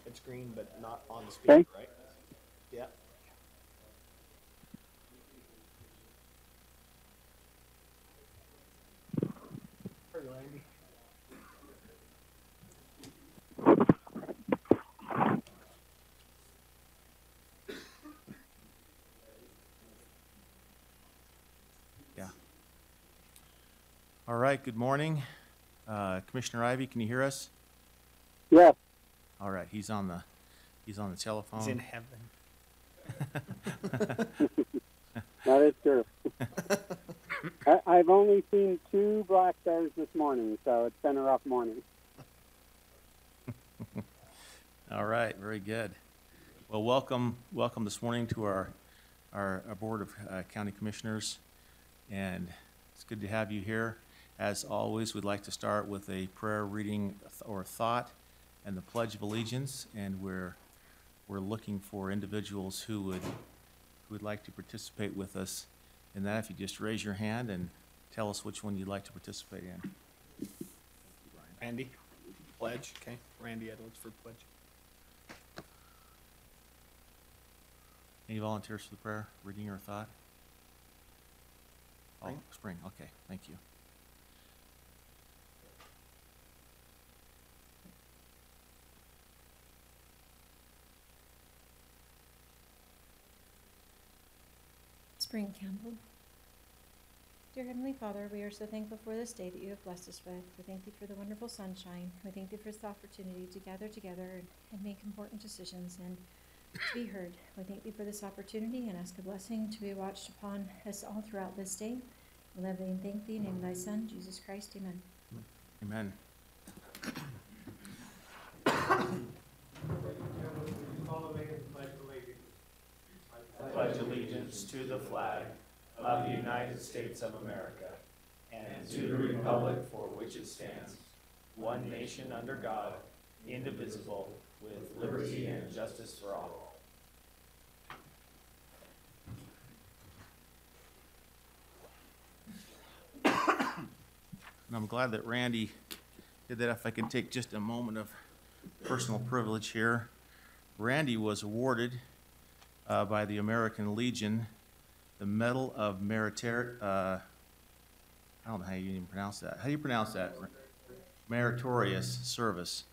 It's green, but not on the speaker, Okay. right? Yeah. Sorry, Randy. Yeah. All right. Good morning, Commissioner Ivey. Can you hear us? Yes. All right. He's on the telephone. He's in heaven. That is true. I've only seen 2 black bears this morning, so it's been a rough morning. All right. Very good. Well, welcome this morning to our Board of County Commissioners, and it's good to have you here. As always, we'd like to start with a prayer, reading, or thought, and the Pledge of Allegiance, and we're looking for individuals who would like to participate with us in that. If you just raise your hand and tell us which one you'd like to participate in. Randy, pledge. Okay. Randy Edwards for pledge. Any volunteers for the prayer, reading, or thought? Oh, Spring. Okay, thank you. Spring Campbell. Dear Heavenly Father, we are so thankful for this day that you have blessed us with. We thank you for the wonderful sunshine. We thank you for this opportunity to gather together and make important decisions and to be heard. We thank you for this opportunity and ask a blessing to be watched upon us all throughout this day. We love thee and thank thee in the name of thy Son, Jesus Christ. Amen. Amen. Pledge allegiance to the flag of the United States of America and to the republic for which it stands, one nation under God, indivisible, with liberty and justice for all. And I'm glad that Randy did that. If I can take just a moment of personal privilege here. Randy was awarded by the American Legion the Medal of I don't know how you even pronounce that. How do you pronounce that? Meritorious service.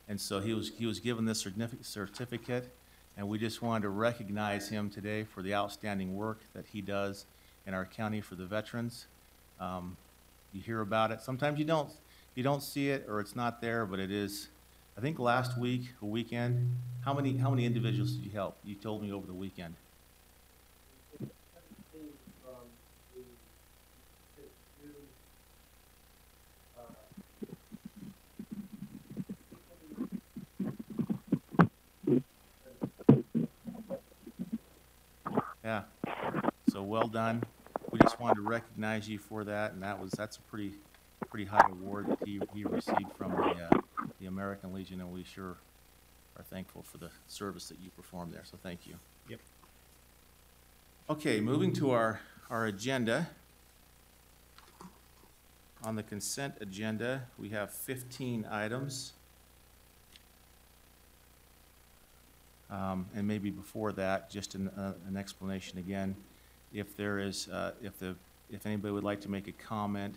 And so he was given this certificate, and we just wanted to recognize him today for the outstanding work that he does in our county for the veterans. You hear about it. Sometimes you don't see it, or it's not there, but it is. I think last weekend, how many individuals did you help? You told me over the weekend. Yeah. So well done. We just wanted to recognize you for that, and that's a pretty high award that he received from the American Legion, and we sure are thankful for the service that you performed there. So thank you. Yep. Okay, moving to our agenda. On the consent agenda, we have 15 items. And maybe before that, just an explanation again. If there is, if anybody would like to make a comment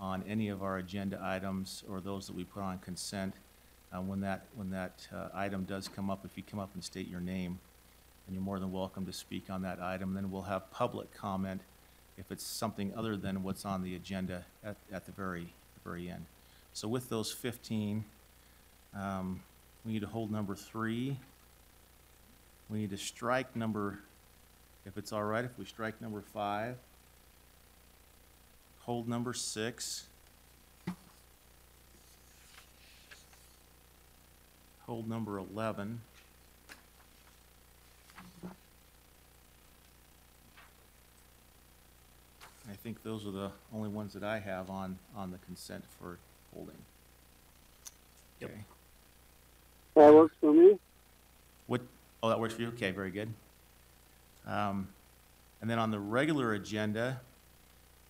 on any of our agenda items or those that we put on consent, when that item does come up, if you come up and state your name, and you're more than welcome to speak on that item. Then we'll have public comment if it's something other than what's on the agenda at the very end. So with those 15, we need to hold number 3. We need to strike number, if it's all right, if we strike number 5, hold number 6, hold number 11, I think those are the only ones that I have on the consent for holding. Yep. Okay. That works for me. What, oh, that works for you? Okay, very good. And then on the regular agenda,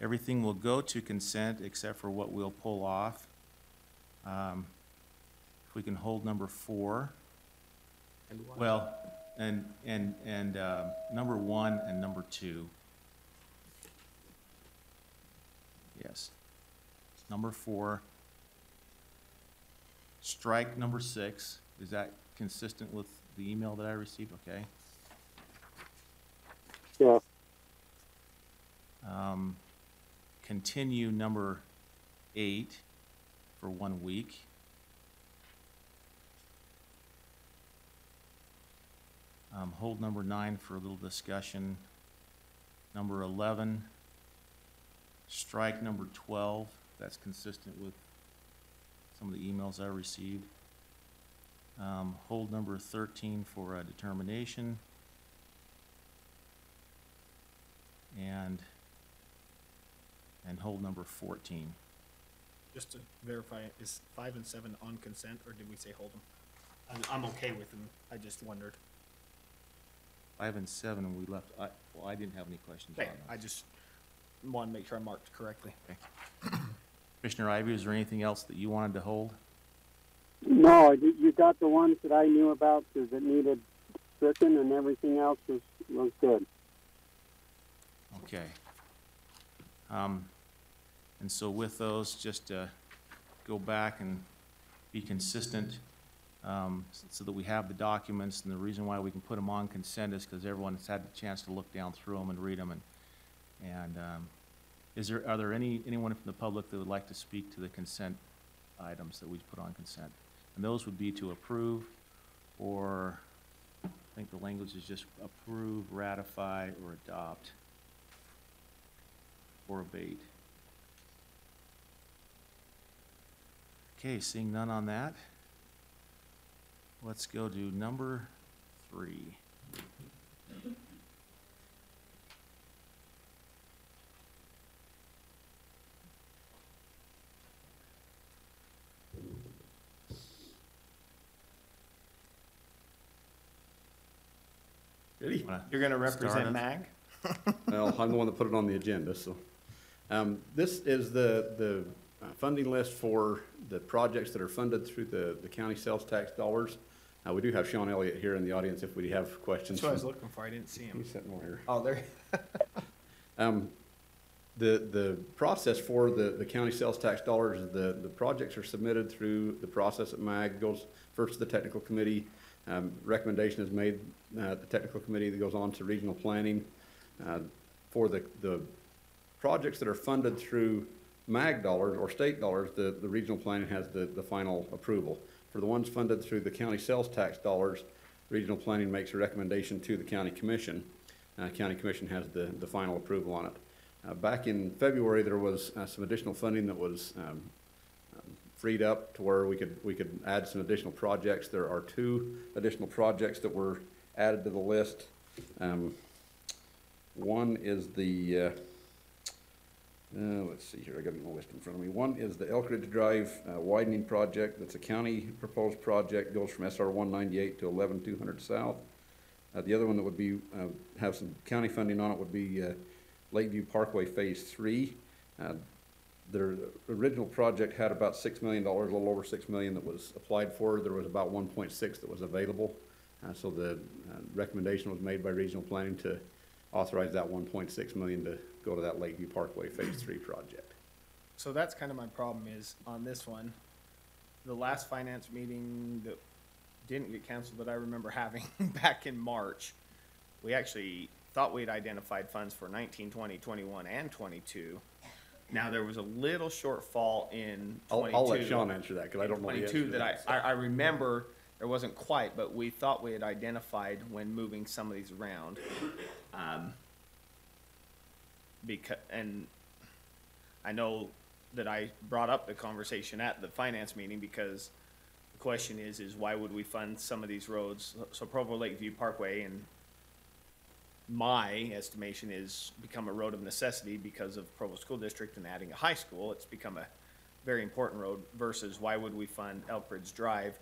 everything will go to consent except for what we'll pull off. If we can hold number 4. And one. Well, and number 1 and number 2. Yes. Number 4. Strike number 6. Is that consistent with the email that I received? Okay. Yeah. Continue number 8 for 1 week. Hold number 9 for a little discussion. Number 11. Strike number 12. That's consistent with some of the emails I received. Hold number 13 for a determination. And hold number 14. Just to verify, is 5 and 7 on consent, or did we say hold them? I'm okay with them, I just wondered. 5 and 7 we left, well, I didn't have any questions on Okay, I those. just want to make sure I marked correctly. Commissioner Ivy, is there anything else that you wanted to hold? No, you got the ones that I knew about that needed stricken, and everything else was good. Okay. And so with those, just go back and be consistent, so that we have the documents. And the reason why we can put them on consent is because everyone's had the chance to look down through them and read them. And are there anyone from the public that would like to speak to the consent items that we put on consent? And those would be to approve, or I think the language is just approve, ratify, or adopt, or abate. Okay, seeing none on that, let's go to number 3. Wanna You're gonna start represent us? MAG? Well, I'm the one that put it on the agenda, so. This is the funding list for the projects that are funded through the county sales tax dollars. We do have Sean Elliott here in the audience if we have questions. That's what I was looking for, I didn't see him. He's sitting over here. Oh, there. The process for the county sales tax dollars is the projects are submitted through the process at MAG, goes first to the technical committee. Recommendation is made at the technical committee that goes on to regional planning. For the projects that are funded through MAG dollars or state dollars, the regional planning has the final approval. For the ones funded through the county sales tax dollars, regional planning makes a recommendation to the county commission. County commission has the final approval on it. Back in February, there was some additional funding that was freed up to where we could add some additional projects. There are 2 additional projects that were added to the list. One is the let's see here, I got the list in front of me. One is the Elk Ridge Drive widening project. That's a county proposed project, goes from SR 198 to 11200 South. The other one that would be, have some county funding on it would be Lakeview Parkway Phase 3. Their original project had about $6 million, a little over $6 million that was applied for. There was about 1.6 that was available. So the recommendation was made by regional planning to authorize that 1.6 million to go to that Lakeview Parkway Phase 3 project. So that's kind of my problem is on this one, the last finance meeting that didn't get canceled that I remember having back in March, we actually thought we had identified funds for 19, 20, 21, and 22. Now, there was a little shortfall in 22. I'll let Sean answer that, because I don't know the answer 22 to that I remember there wasn't quite, but we thought we had identified when moving some of these around. And I know that I brought up the conversation at the finance meeting because the question is why would we fund some of these roads? So Provo Lakeview Parkway, and my estimation is become a road of necessity because of Provo School District and adding a high school. It's become a very important road versus why would we fund Elk Ridge Drive?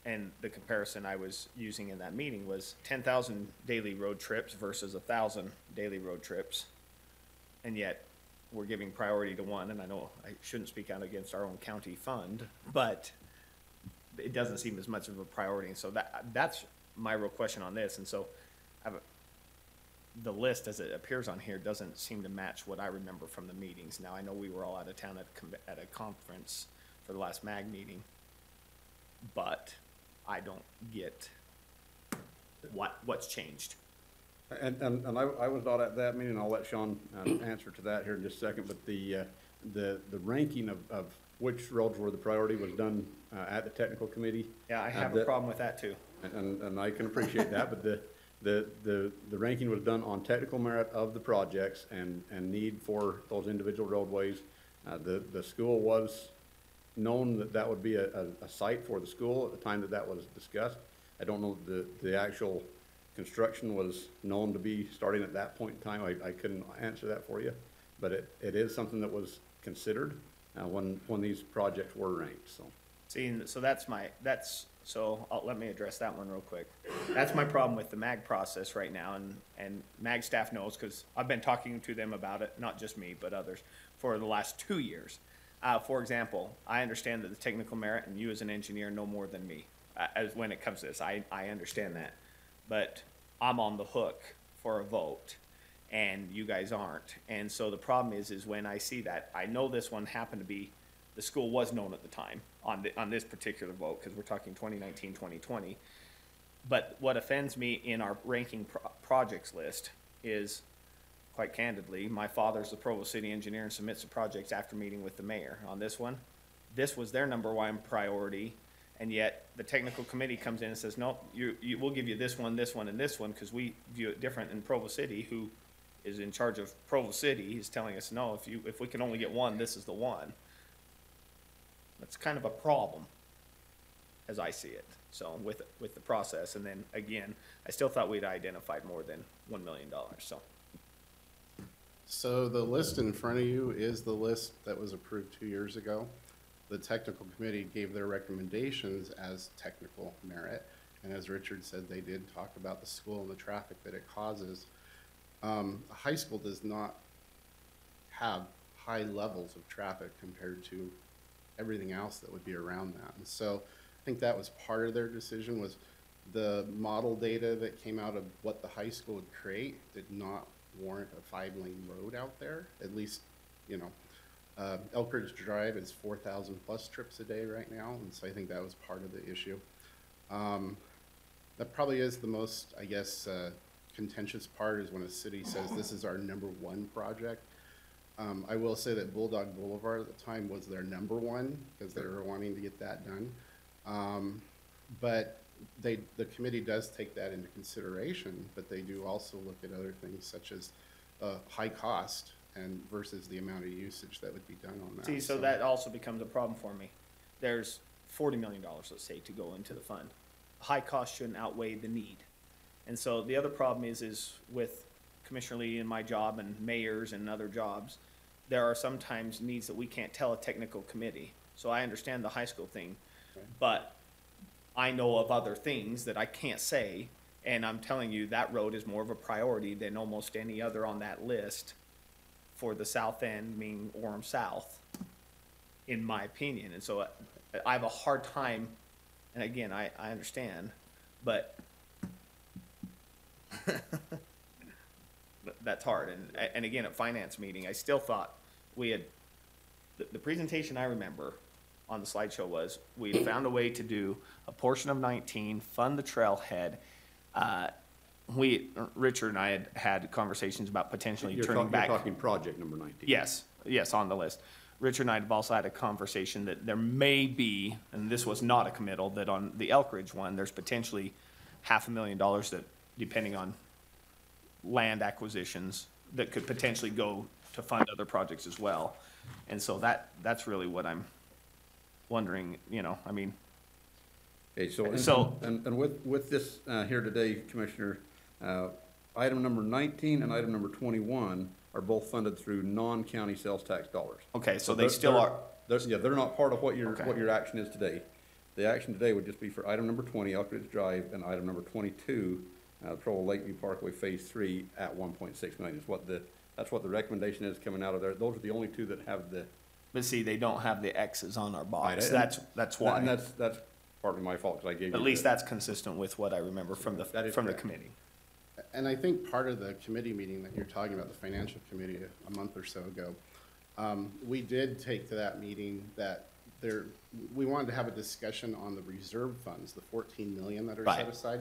And the comparison I was using in that meeting was 10,000 daily road trips versus 1,000 daily road trips. And yet we're giving priority to one, and I know I shouldn't speak out against our own county fund, but it doesn't seem as much of a priority. And so that's my real question on this. And so the list as it appears on here doesn't seem to match what I remember from the meetings. Now, I know we were all out of town at a conference for the last MAG meeting, but I don't get what's changed. And I was not at that meeting. I'll let Sean answer to that here in just a second. But the ranking of which roads were the priority was done at the technical committee. Yeah, I have a problem with that too. And I can appreciate that, but the ranking was done on technical merit of the projects and need for those individual roadways. The school was known that would be a site for the school at the time that was discussed. I don't know the actual construction was known to be starting at that point in time. I couldn't answer that for you, but it is something that was considered when these projects were ranked. So, see, so let me address that one real quick. That's my problem with the MAG process right now, and MAG staff knows because I've been talking to them about it, not just me, but others, for the last 2 years. For example, I understand that the technical merit, and you as an engineer know more than me as when it comes to this. I understand that. But I'm on the hook for a vote, and you guys aren't. And so the problem is when I see that, I know this one happened to be, the school was known at the time on this particular vote, because we're talking 2019, 2020. But what offends me in our ranking projects list is, quite candidly, my father's the Provo City engineer and submits the projects after meeting with the mayor. On this one, this was their number one priority. And yet the technical committee comes in and says, no, we'll give you this one, and this one, because we view it different. In Provo City, who is in charge of Provo City, is telling us, no, if we can only get one, this is the one. That's kind of a problem, as I see it. So with the process, and then again, I still thought we'd identified more than $1 million. So the list in front of you is the list that was approved 2 years ago. The technical committee gave their recommendations as technical merit. And as Richard said, they did talk about the school and the traffic that it causes. A high school does not have high levels of traffic compared to everything else that would be around that. And so I think that was part of their decision, was the model data that came out of what the high school would create did not warrant a 5-lane road out there. At least, you know, Elk Ridge Drive is 4,000 plus trips a day right now, and so I think that was part of the issue. That probably is the most, I guess, contentious part, is when a city says this is our #1 project. I will say that Bulldog Boulevard at the time was their #1 because they were wanting to get that done. But the committee does take that into consideration, but they do also look at other things such as high cost and versus the amount of usage that would be done on that. See, so that also becomes a problem for me. There's $40 million, let's say, to go into the fund. High cost shouldn't outweigh the need. And so the other problem is with Commissioner Lee and my job and mayors and other jobs, there are sometimes needs that we can't tell a technical committee. So I understand the high school thing, but I know of other things that I can't say, And I'm telling you, that road is more of a priority than almost any other on that list for the south end, meaning Orem South, in my opinion. And so I have a hard time, and again, I understand, but that's hard. And again, at finance meeting, I still thought we had, the presentation I remember on the slideshow was, we had found a way to do a portion of 19, fund the trailhead. Richard and I had conversations about potentially turning back. You're talking project number 19. Yes, on the list. Richard and I have also had a conversation that there may be, and this was not a committal, that on the Elk Ridge one, there's potentially $500,000 that, depending on land acquisitions, that could potentially go to fund other projects as well. And so that's really what I'm wondering, I mean. Okay, So- and with this, here today, Commissioner, item number 19 and item number 21 are both funded through non-county sales tax dollars. Okay, so they still are, They're not part of what Okay. your action is today. The action today would just be for item number 20, Elk Ridge Drive, and item number 22, Provo Lakeview Parkway Phase 3 at 1.6 million is that's what the recommendation is coming out of there. Those are the only two that have the. but see, they don't have the X's on our box. Right, That's And why. that's partly my fault, because I gave you. At least that's consistent with what I remember from That the is correct. committee. And I think part of the committee meeting that you're talking about, the financial committee a month or so ago, we did take to that meeting that we wanted to have a discussion on the reserve funds, the 14 million that are set Right. aside.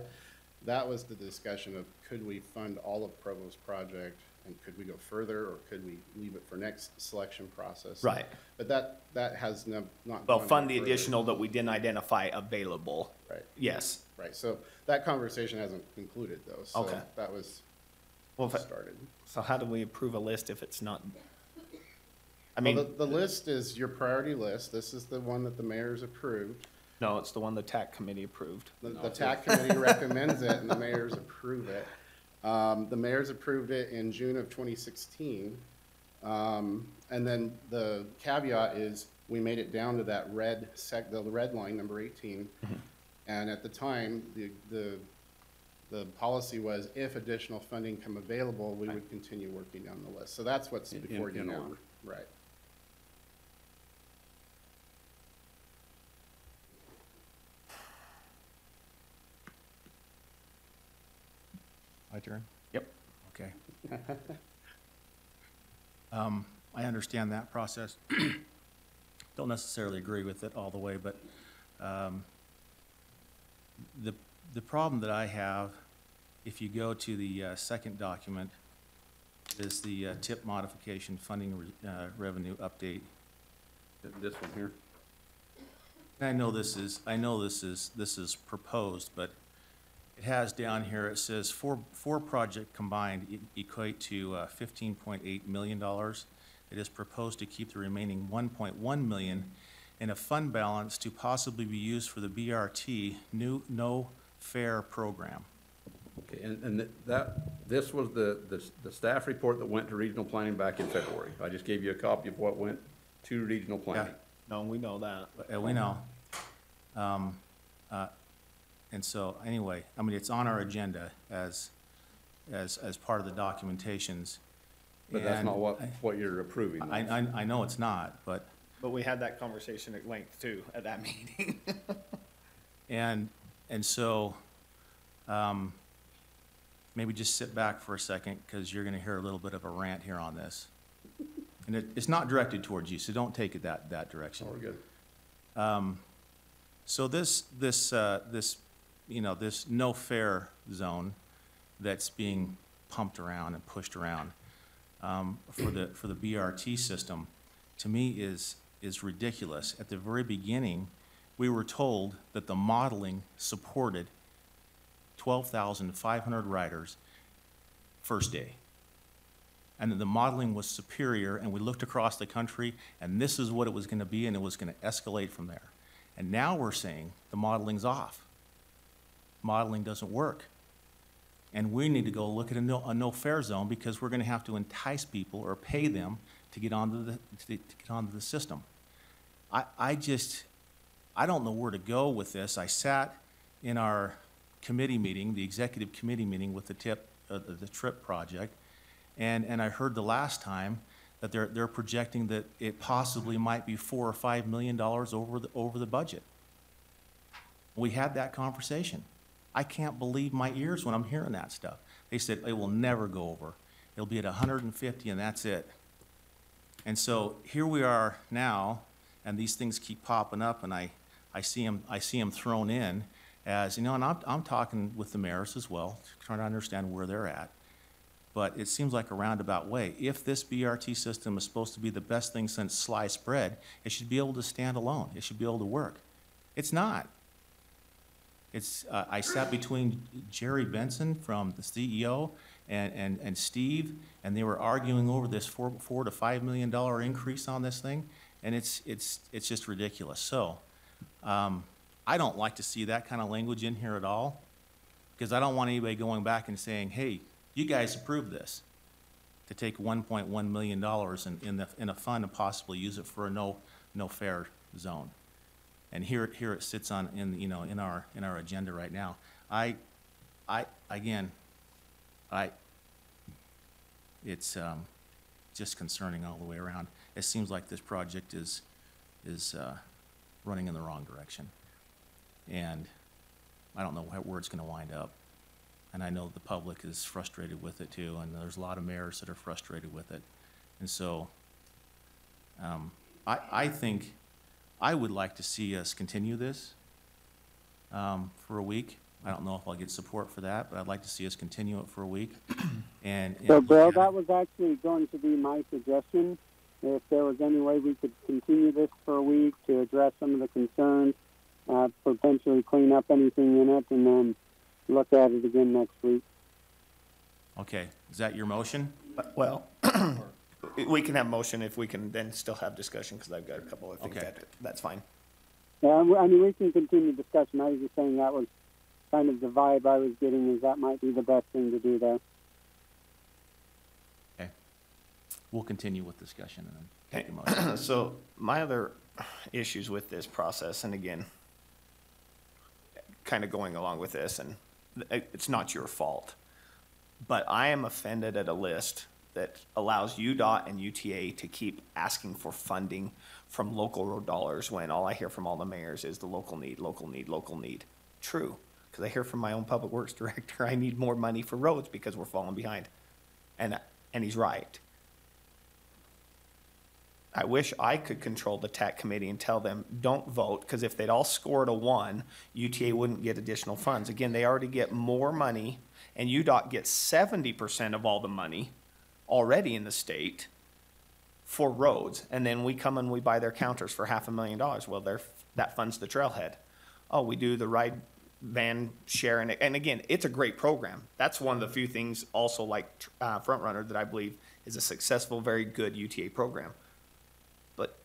That was the discussion of, could we fund all of Provo's project, and could we go further, or could we leave it for next selection process? Right. But that has not. Well, gone fund the further. additional that we didn't identify available. Right. Yes. Right, so that conversation hasn't concluded though, so Okay. that was Well, started. so how do we approve a list if it's not? I Well, mean, the list is your priority list. This is the one that the mayor's approved. no, it's the one the TAC committee approved. The TAC committee recommends it and the mayor's approve it. The mayor's approved it in June of 2016. And then the caveat is, we made it down to that the red line, number 18. And at the time, the policy was, if additional funding come available, we would continue working down the list. So that's what's before you in now. order. Right. My turn? Yep. Okay. I understand that process. Don't necessarily agree with it all the way, but the problem that I have, if you go to the second document, is the tip modification funding revenue update. This one here. And I know this is proposed, but it has down here, it says four project combined equate to $15.8 million. It is proposed to keep the remaining 1.1 million in a fund balance to possibly be used for the BRT No Fare program. Okay, and this was the staff report that went to regional planning back in February. I just gave you a copy of what went to regional planning. No, we know that. We know. And so, anyway, I mean, it's on our agenda as part of the documentations. But that's And not what you're approving. I know it's not, but, But we had that conversation at length too, at that meeting. and so, maybe just sit back for a second, because you're gonna hear a little bit of a rant here on this. And it's not directed towards you, so don't take it that direction. Oh, we're good. So this no fare zone that's being pumped around and pushed around for the BRT system, to me is ridiculous. At the very beginning, we were told that the modeling supported 12,500 riders first day. And that the modeling was superior, and we looked across the country, and this is what it was gonna be, and it was gonna escalate from there. And now we're saying the modeling's off. Modeling doesn't work. And we need to go look at a no fare zone, because we're gonna have to entice people or pay them to get onto the system. I don't know where to go with this. I sat in our committee meeting, the executive committee meeting with the TRIP project, and I heard the last time that they're projecting that it possibly might be $4 or $5 million over the budget. We had that conversation. I can't believe my ears when I'm hearing that stuff. They said it will never go over. It'll be at 150 and that's it. And so here we are now, and these things keep popping up, and I see them thrown in as, you know, and I'm talking with the mayors as well, trying to understand where they're at. But it seems like a roundabout way. If this BRT system is supposed to be the best thing since sliced bread, it should be able to stand alone. It should be able to work. It's not. I sat between Jerry Benson from the CEO and Steve, and they were arguing over this $4 to $5 million increase on this thing, and it's just ridiculous. So I don't like to see that kind of language in here at all, because I don't want anybody going back and saying, hey, you guys approved this, to take $1.1 million in a fund and possibly use it for a no fare zone. And here it sits in our agenda right now. It's just concerning all the way around. It seems like this project is running in the wrong direction, and I don't know where it's going to wind up. And I know the public is frustrated with it too, and there's a lot of mayors that are frustrated with it. And so I think I would like to see us continue this for a week. I don't know if I'll get support for that, but I'd like to see us continue it for a week. So, Bill, that was actually going to be my suggestion. If there was any way we could continue this for a week to address some of the concerns, potentially clean up anything in it, and then look at it again next week. Okay, is that your motion? Well, we can have motion if we can then still have discussion, because I've got a couple of things Okay. that's fine. Yeah, I mean, we can continue discussion. I was just saying that was kind of the vibe I was getting, is that might be the best thing to do there. Okay, we'll continue with discussion and then take a motion. So my other issues with this process, and again, kind of going along with this, and it's not your fault, but I am offended at a list that allows UDOT and UTA to keep asking for funding from local road dollars when all I hear from all the mayors is the local need, local need, local need. True, because I hear from my own public works director, I need more money for roads because we're falling behind. And he's right. I wish I could control the TAC committee and tell them, don't vote, because if they'd all scored a 1, UTA wouldn't get additional funds. Again, they already get more money, and UDOT gets 70% of all the money already in the state for roads. And then we come and we buy their counters for $500,000. Well, that funds the trailhead. Oh, we do the ride van sharing. And again, it's a great program. That's one of the few things also like Front Runner that I believe is a successful, very good UTA program. But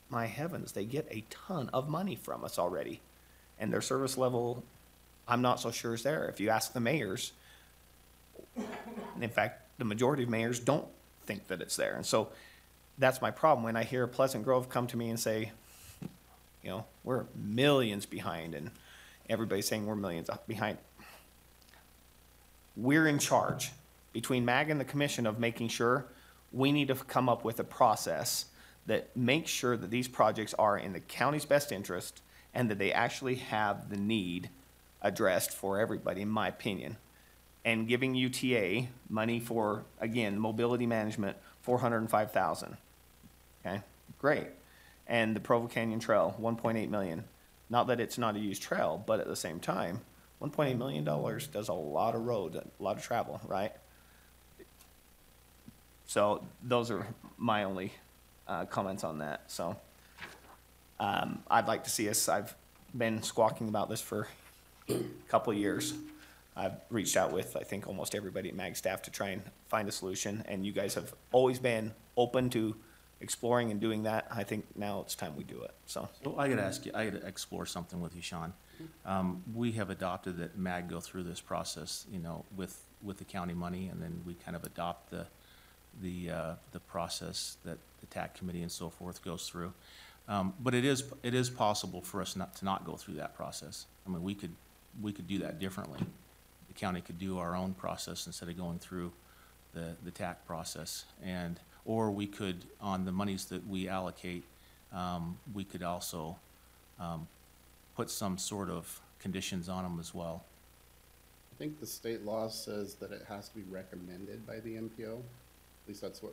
my heavens, they get a ton of money from us already. And their service level, I'm not so sure is there. If you ask the mayors, in fact, the majority of mayors don't think that it's there. And so that's my problem. When I hear Pleasant Grove come to me and say, you know, we're millions behind, and everybody's saying we're millions behind. We're in charge between MAG and the commission of making sure we need to come up with a process that makes sure that these projects are in the county's best interest and that they actually have the need addressed for everybody, in my opinion. And giving UTA money for, again, mobility management, $405,000. Okay, great. And the Provo Canyon Trail, $1.8 million. Not that it's not a used trail, but at the same time, $1.8 million does a lot of road, a lot of travel, right? So those are my only comments on that. So I'd like to see us, I've been squawking about this for a couple of years. I've reached out with, I think, almost everybody at MAG staff to try and find a solution, and you guys have always been open to exploring and doing that. I think now it's time we do it, so. So I gotta ask you, I gotta explore something with you, Sean. We have adopted that MAG go through this process, you know, with the county money, and then we kind of adopt the process that the TAC committee and so forth goes through. But it is possible for us not to go through that process. I mean, we could we could do that differently. The county could do our own process instead of going through the TAC process. And, or we could, on the monies that we allocate, we could also put some sort of conditions on them as well. I think the state law says that it has to be recommended by the MPO. At least that's what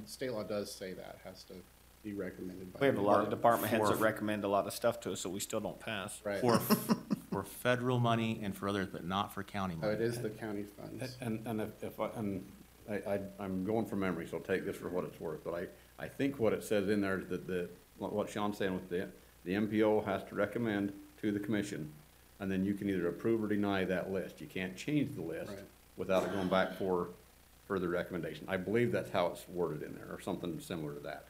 state law does say that, has to be recommended by. We have a lot of the department heads that For- recommend a lot of stuff to us, so we still don't pass. Right. For federal money and for others, but not for county Oh, money. it is the county funds. And I'm going from memory, so take this for what it's worth, but I think what it says in there is that what Sean's saying with the MPO has to recommend to the commission, and then you can either approve or deny that list. You can't change the list Right. without it going back for further recommendation. I believe that's how it's worded in there, or something similar to that.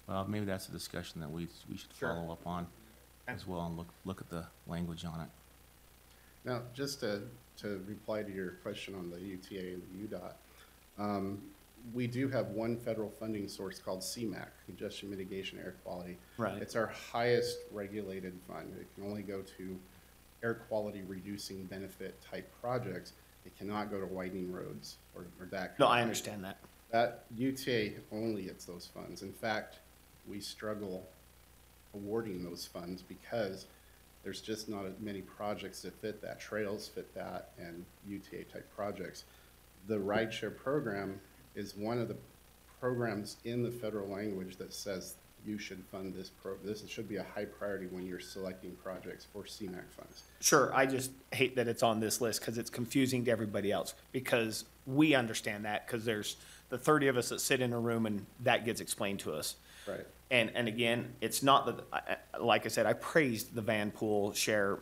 Well, maybe that's a discussion that we should Sure. follow up on as well and look at the language on it. Now, just to reply to your question on the UTA and the UDOT, we do have one federal funding source called CMAQ, Congestion Mitigation Air Quality. Right. It's our highest regulated fund. It can only go to air quality reducing benefit type projects. It cannot go to widening roads or that. No, kind I of- understand that. That UTA only gets those funds. In fact, we struggle awarding those funds because there's just not as many projects that fit that. Trails fit that and UTA type projects. The rideshare program is one of the programs in the federal language that says you should fund this this should be a high priority when you're selecting projects for CMAQ funds. Sure, I just hate that it's on this list because it's confusing to everybody else. Because we understand that, because there's the 30 of us that sit in a room and that gets explained to us. Right. And again, it's not that, like I said, I praised the Van Pool share.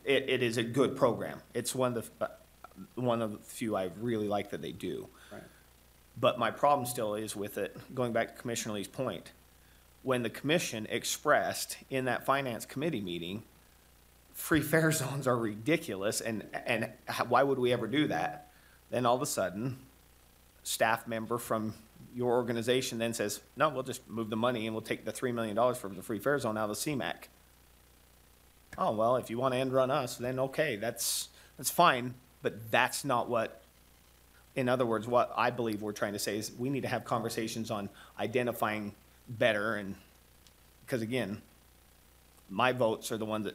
It is a good program. It's one of the few I really like that they do. Right. But my problem still is with it, going back to Commissioner Lee's point, when the commission expressed in that finance committee meeting, free fare zones are ridiculous, and why would we ever do that? Then all of a sudden, staff member from your organization then says, no, we'll just move the money and we'll take the $3 million from the free fare zone out of the CMAQ. Oh, well, if you want to end run us, then okay, that's fine, but that's not what, in other words, what I believe we're trying to say is we need to have conversations on identifying better, and, because again, my votes are the ones that,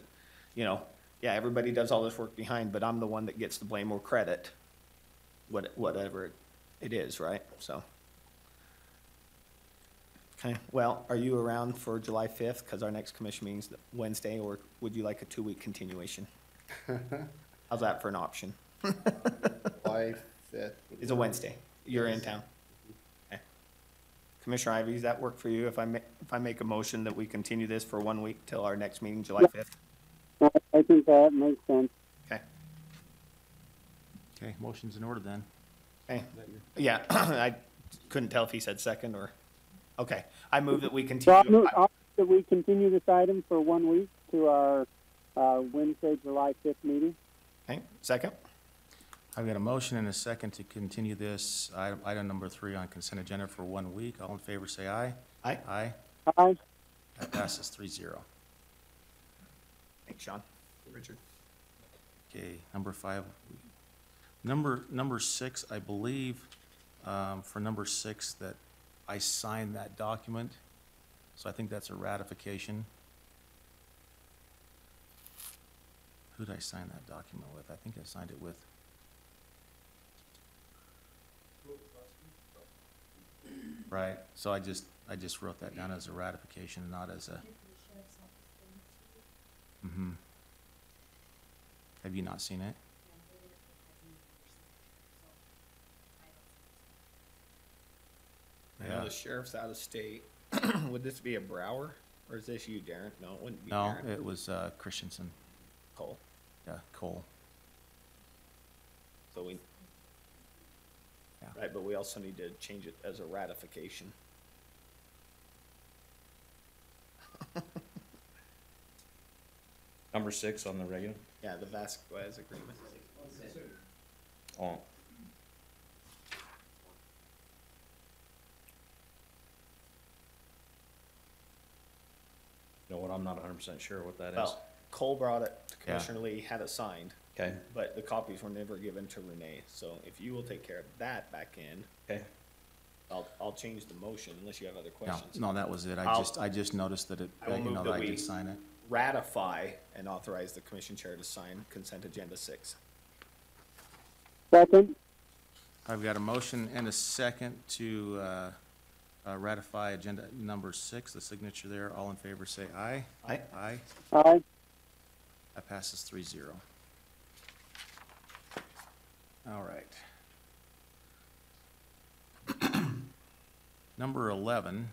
yeah, everybody does all this work behind, but I'm the one that gets the blame or credit, whatever it is, right? So. Okay, well, are you around for July 5th? Because our next commission meeting's Wednesday, or would you like a 2-week continuation? How's that for an option? July 5th. It's a Wednesday. You're in town. Okay. Commissioner Ivey, does that work for you if I make a motion that we continue this for 1 week till our next meeting, July 5th? I think that makes sense. Okay. Okay, motion's in order then. Okay. Yeah, I couldn't tell if he said second or, okay. I move that we continue. I'll move that we continue this item for 1 week to our Wednesday, July 5th meeting. Okay, second? I've got a motion and a second to continue this item number 3 on consent agenda for 1 week. All in favor, say aye. Aye. Aye. Aye. That passes 3-0. Thanks, Sean. Richard? Okay, number 5. Number 6, I believe, for number 6, that I signed that document. So I think that's a ratification. Who did I sign that document with? I think I signed it with. Right, so I just wrote that down as a ratification, not as a. Mm-hmm. Have you not seen it? I know the sheriff's out of state. Would this be a Brower, or is this you, Darren? No, it wouldn't be No, Darren. it was Christensen, Cole. yeah, Cole. So we, Yeah. right, but we also need to change it as a ratification. Number 6 on the regular. Yeah, the Vasquez agreement. Oh, you know what? I'm not 100% sure what that is. Well, Cole brought it to Commissioner Lee had it signed, Okay, but the copies were never given to Renee. So if you will take care of that back end, okay. I'll change the motion unless you have other No, questions. no, that was it. I'll- I just noticed that it, I will you move know, that that I we- did sign it. Ratify and authorize the commission chair to sign consent agenda 6. Second, I've got a motion and a second to ratify agenda number 6, the signature there. All in favor, say aye. Aye. Aye. aye. That passes 3-0. All right. Number 11.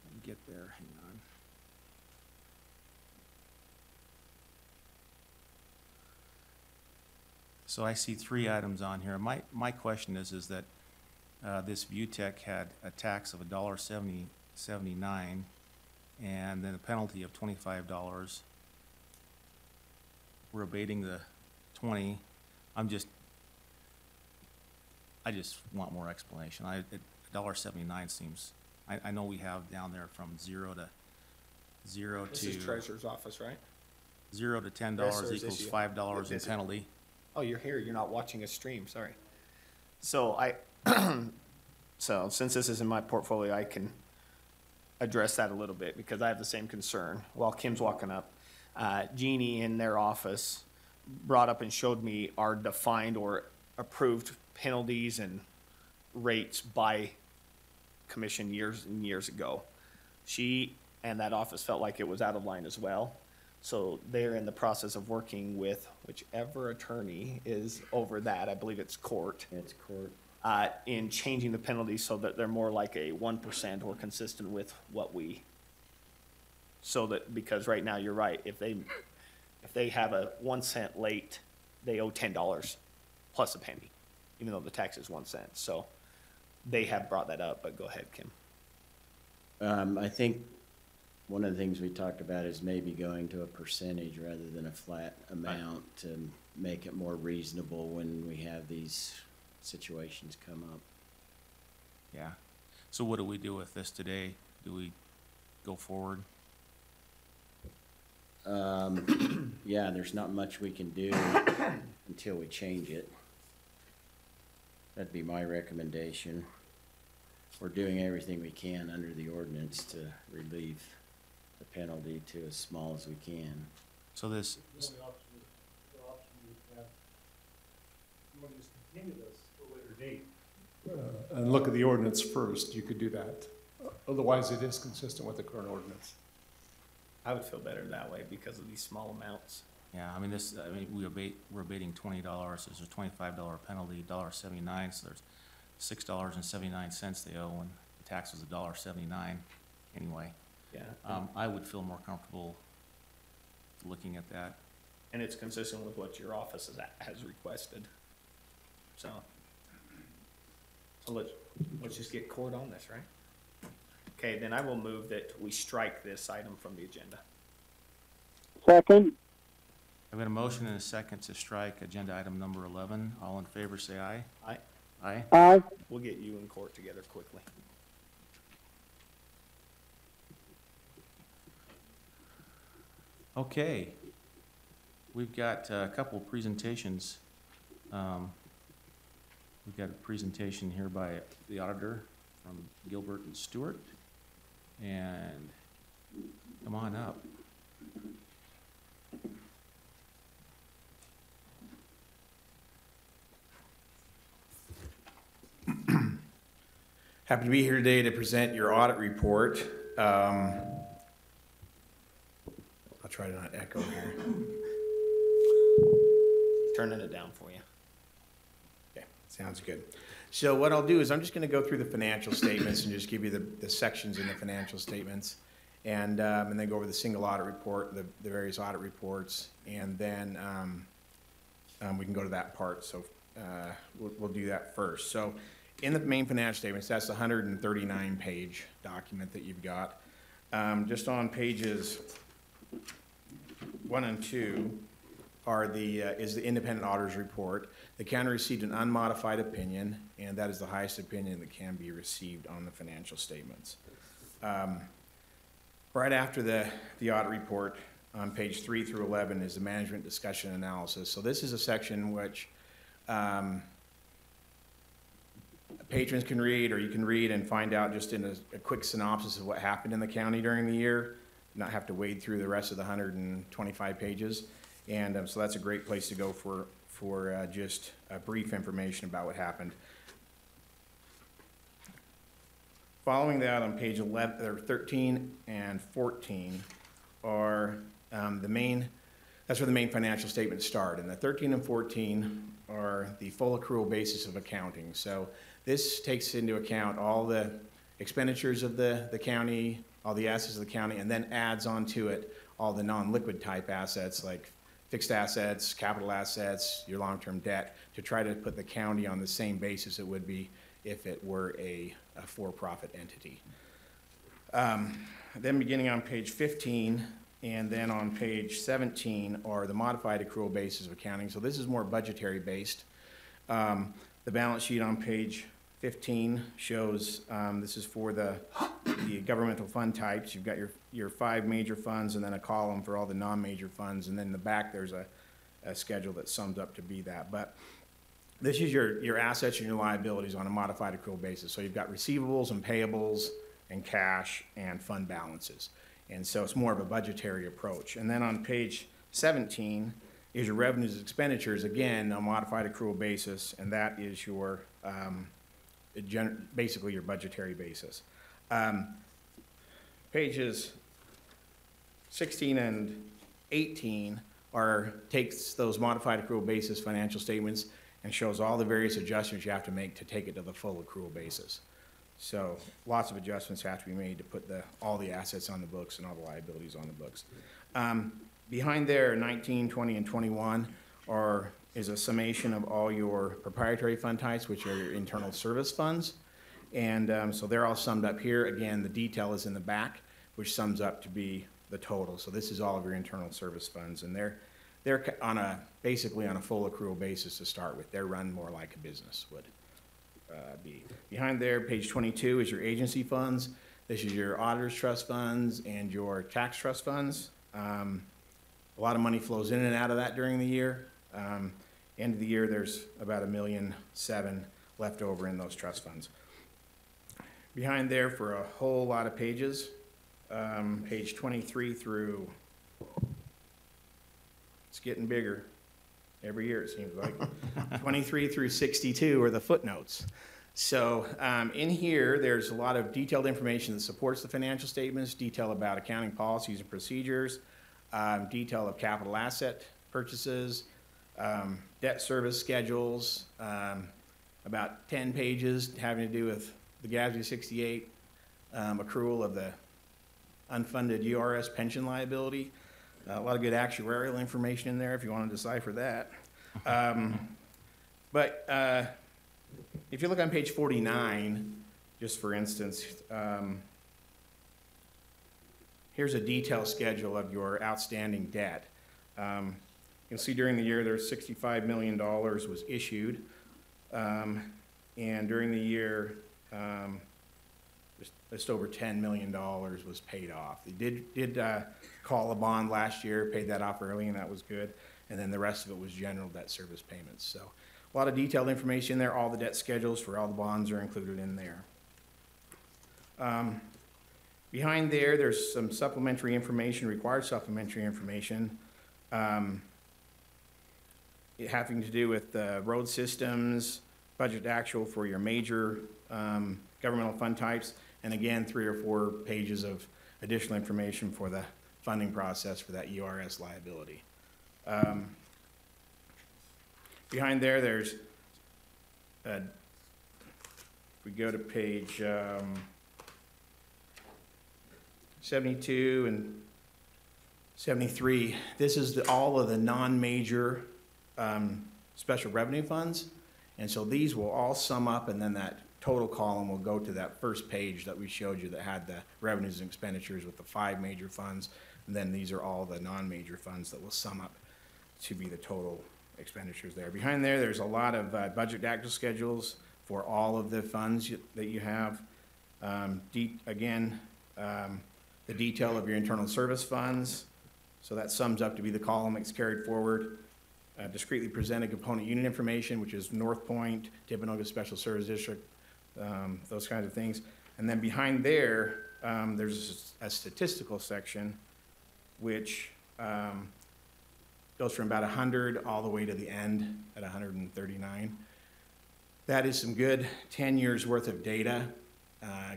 Let me get there, hang on. So I see 3 items on here. My question is that this ViewTech had a tax of $1.79 and then a penalty of $25. We're abating the 20. I just want more explanation. $1.79 seems, I know we have down there from zero to This is treasurer's office, right? $0 to $10 Yes, sir, is equals this you? $5 in Yes, sir. penalty. Oh, you're here. You're not watching a stream. Sorry. So so since this is in my portfolio, I can address that a little bit because I have the same concern. While Kim's walking up, Jeannie in their office brought up and showed me our defined or approved penalties and rates by commission years and years ago. She and that office felt like it was out of line as well. So they're in the process of working with whichever attorney is over that. I believe it's court. It's court. In changing the penalties so that they're more like a 1% or consistent with what we. So that, because right now, you're right, if they have a 1 cent late, they owe $10 plus a penny, even though the tax is 1 cent. So they have brought that up, but go ahead, Kim. I think one of the things we talked about is maybe going to a percentage rather than a flat amount to make it more reasonable when we have these situations come up. Yeah. So what do we do with this today? Do we go forward? Yeah, there's not much we can do until we change it. That'd be my recommendation. We're doing everything we can under the ordinance to relieve the penalty to as small as we can. So this, The only option we have, you want to just continue this to a later date. And look at the ordinance first, you could do that. Otherwise, it is consistent with the current ordinance. I would feel better that way because of these small amounts. yeah, I mean, we're abating $20, there's a $25 penalty, $1.79, so there's $6.79 they owe, and the tax was $1.79 anyway. Yeah. I would feel more comfortable looking at that. And it's consistent with what your office has requested. So let's just get court on this, right? Okay, then I will move that we strike this item from the agenda. Second, I've got a motion and a second to strike agenda item number 11. All in favor, say aye. Aye. Aye. aye. We'll get you in court together quickly. Okay. We've got a couple of presentations. We've got a presentation here by the auditor from Gilbert and Stewart. And come on up. Happy to be here today to present your audit report. I'll try to not echo here. Turning it down for you. Okay, sounds good. So what I'll do is I'm just going to go through the financial statements and just give you the sections in the financial statements, and then go over the single audit report, the various audit reports, and then we can go to that part. So we'll do that first. So in the main financial statements, that's the 139-page document that you've got. Just on pages 1 and 2 is the independent auditor's report. The county received an unmodified opinion, and that is the highest opinion that can be received on the financial statements. Right after the audit report, on page 3 through 11 is the management discussion analysis. So this is a section which patrons can read, or you can read and find out just in a quick synopsis of what happened in the county during the year, not have to wade through the rest of the 125 pages. And so that's a great place to go for just brief information about what happened. Following that, on page 11, or 13 and 14 are that's where the main financial statements start. And the 13 and 14 are the full accrual basis of accounting. So this takes into account all the expenditures of the county, all the assets of the county, and then adds onto it all the non-liquid type assets like fixed assets, capital assets, your long-term debt, to try to put the county on the same basis it would be if it were a for-profit entity. Then beginning on page 15 and then on page 17 are the modified accrual basis of accounting. So this is more budgetary based. The balance sheet on page 15 shows, this is for the governmental fund types. You've got your 5 major funds and then a column for all the non-major funds, and then in the back there's a schedule that sums up to be that. But this is your assets and your liabilities on a modified accrual basis. So you've got receivables and payables and cash and fund balances. And so it's more of a budgetary approach. And then on page 17 is your revenues and expenditures, again, a modified accrual basis, and that is your basically your budgetary basis. Pages 16 and 18 takes those modified accrual basis financial statements and shows all the various adjustments you have to make to take it to the full accrual basis. So lots of adjustments have to be made to put all the assets on the books and all the liabilities on the books. Behind there, 19, 20, and 21 is a summation of all your proprietary fund types, which are your internal service funds. And so they're all summed up here. Again, the detail is in the back, which sums up to be the total. So this is all of your internal service funds, and they're basically on a full accrual basis to start with. They're run more like a business would be. Behind there, page 22 is your agency funds. This is your auditor's trust funds and your tax trust funds. A lot of money flows in and out of that during the year. End of the year, there's about $1.7 million left over in those trust funds. Behind there, for a whole lot of pages, page 23 through, it's getting bigger every year it seems like, 23 through 62 are the footnotes. So in here, there's a lot of detailed information that supports the financial statements, detail about accounting policies and procedures, detail of capital asset purchases, debt service schedules, about 10 pages having to do with the GASB 68 accrual of the unfunded URS pension liability. A lot of good actuarial information in there if you want to decipher that. But if you look on page 49, just for instance, here's a detailed schedule of your outstanding debt. You'll see during the year there's $65 million was issued, and during the year just over $10 million was paid off. They did call a bond last year, paid that off early, and that was good. And then the rest of it was general debt service payments. So a lot of detailed information in there. All the debt schedules for all the bonds are included in there. Behind there, there's some supplementary information, required supplementary information, having to do with road systems, budget actual for your major governmental fund types, and again, 3 or 4 pages of additional information for the funding process for that URS liability. Behind there, there's, if we go to page 72 and 73, this is all of the non-major special revenue funds. And so these will all sum up, and then that total column will go to that first page that we showed you that had the revenues and expenditures with the 5 major funds. And then these are all the non-major funds that will sum up to be the total expenditures there. Behind there, there's a lot of budget actual schedules for all of the funds that you have. The detail of your internal service funds, So that sums up to be the column that's carried forward. Discreetly presented component unit information, which is North Point, Timpanogos Special Service District, those kinds of things. And then behind there, there's a statistical section, which goes from about 100 all the way to the end at 139. That is some good 10 years worth of data,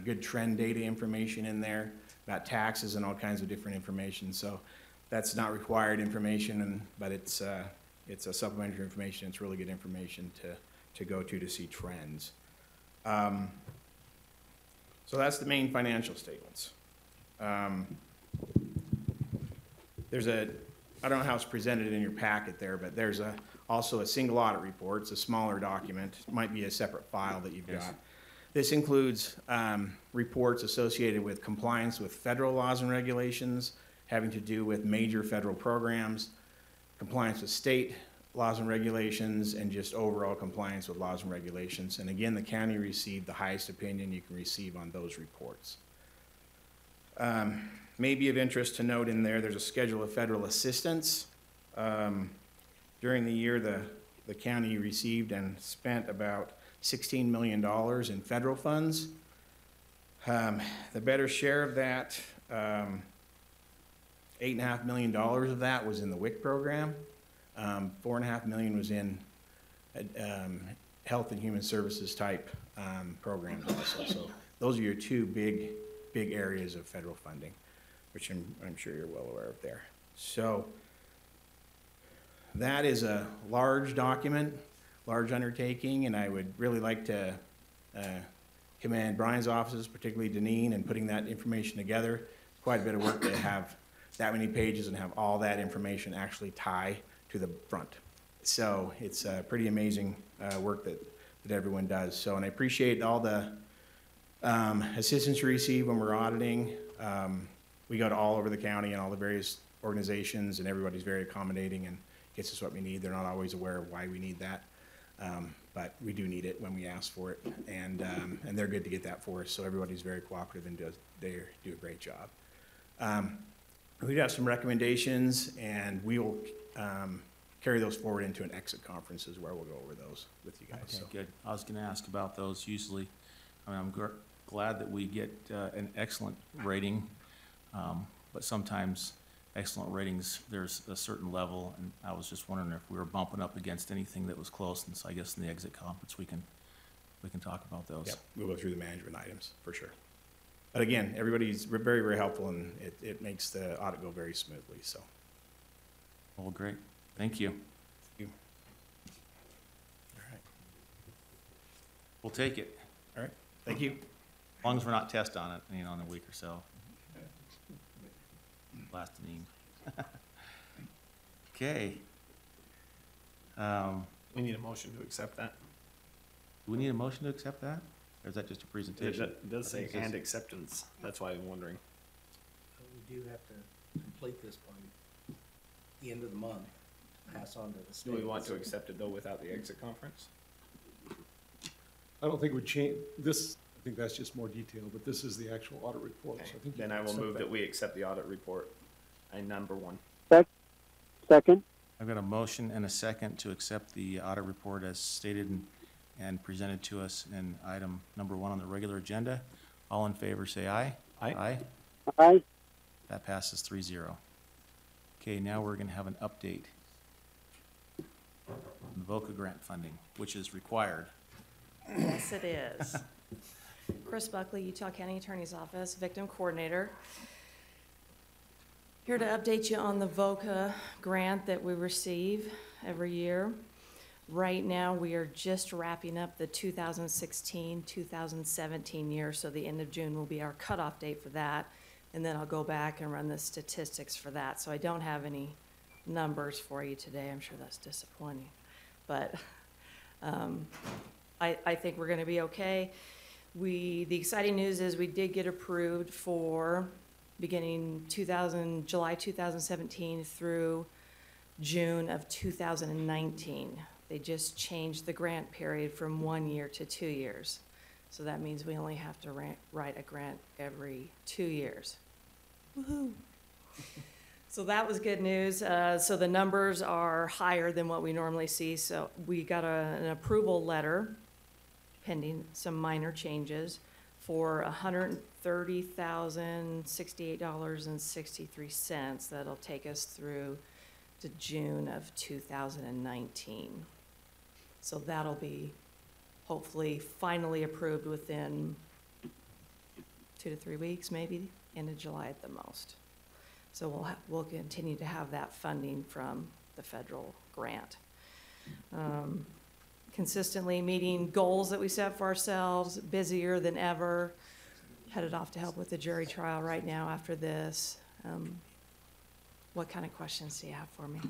good trend data information in there about taxes and all kinds of different information. So that's not required information, but it's a supplementary information. It's really good information to go to see trends. So that's the main financial statements. There's I don't know how it's presented in your packet there, but there's also a single audit report. It's a smaller document. It might be a separate file that you've got. This includes reports associated with compliance with federal laws and regulations, having to do with major federal programs, compliance with state laws and regulations, and just overall compliance with laws and regulations. And again, the county received the highest opinion you can receive on those reports. Maybe of interest to note in there, there's a schedule of federal assistance. During the year, the county received and spent about $16 million in federal funds. The better share of that, $8.5 million of that was in the WIC program. $4.5 million was in health and human services type programs also. So those are your two big areas of federal funding, which I'm sure you're well aware of there. So that is a large document, large undertaking, and I would really like to commend Brian's offices, particularly Deneen, in putting that information together. Quite a bit of work to have that many pages and have all that information actually tie to the front. So it's pretty amazing work that everyone does. So, and I appreciate all the assistance you receive when we're auditing. We go to all over the county and all the various organizations, and everybody's very accommodating and gets us what we need. They're not always aware of why we need that, but we do need it when we ask for it, and they're good to get that for us. So everybody's very cooperative and they do a great job. We do have some recommendations, and we will carry those forward into an exit conferences where we'll go over those with you guys. Okay, So. good. I was gonna ask about those usually. I mean, I'm glad that we get an excellent rating, but sometimes excellent ratings, there's a certain level, and I was just wondering if we were bumping up against anything that was close, and so I guess in the exit conference, we can talk about those. Yep, we'll go through the management items for sure. But again, everybody's very, very helpful, and it makes the audit go very smoothly, so. Well, great. Thank you. Thank you. All right. We'll take it, All right, thank you. as long as we're not test on it, in a week or so. Last name. Okay. We need a motion to accept that. Do we need a motion to accept that? Or is that just a presentation? It does say and acceptance. That's why I'm wondering. We do have to complete this by the end of the month, pass on to the state. Do we want to accept it though without the exit conference? I don't think we change, this, I think that's just more detail, but this is the actual audit report, so I think. you Then can I will accept move that we accept the audit report. Number 1. Second? I've got a motion and a second to accept the audit report as stated and presented to us in item number 1 on the regular agenda. All in favor, say aye. Aye. Aye. Aye. That passes 3-0. Okay, now we're gonna have an update on the VOCA grant funding, which is required. Yes, it is. Chris Buckley, Utah County Attorney's Office, Victim Coordinator. Here to update you on the VOCA grant that we receive every year. Right now, we are just wrapping up the 2016-2017 year, so the end of June will be our cutoff date for that. And then I'll go back and run the statistics for that. So I don't have any numbers for you today. I'm sure that's disappointing. But I think we're gonna be okay. The exciting news is we did get approved for beginning July 2017 through June of 2019. They just changed the grant period from 1 year to 2 years. So that means we only have to write a grant every 2 years. Woohoo! So that was good news. So the numbers are higher than what we normally see. So we got an approval letter pending some minor changes for $130,068.63. That'll take us through to June of 2019. So that'll be hopefully finally approved within 2 to 3 weeks, maybe, end of July at the most. So we'll continue to have that funding from the federal grant. Consistently meeting goals that we set for ourselves, busier than ever. Headed off to help with the jury trial right now after this. What kind of questions do you have for me?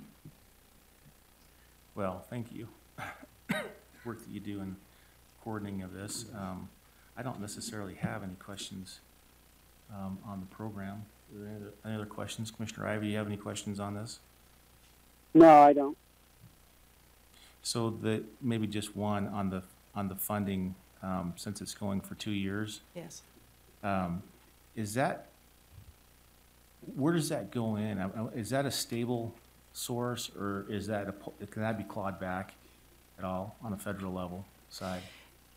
Well, thank you. Work that you do in coordinating of this. I don't necessarily have any questions on the program. Are there any other questions? Commissioner Ivey, you have any questions on this? No, I don't. So maybe just one on the funding, since it's going for 2 years. Yes. Where does that go in? Is that a stable source, or can that be clawed back at all on a federal level side?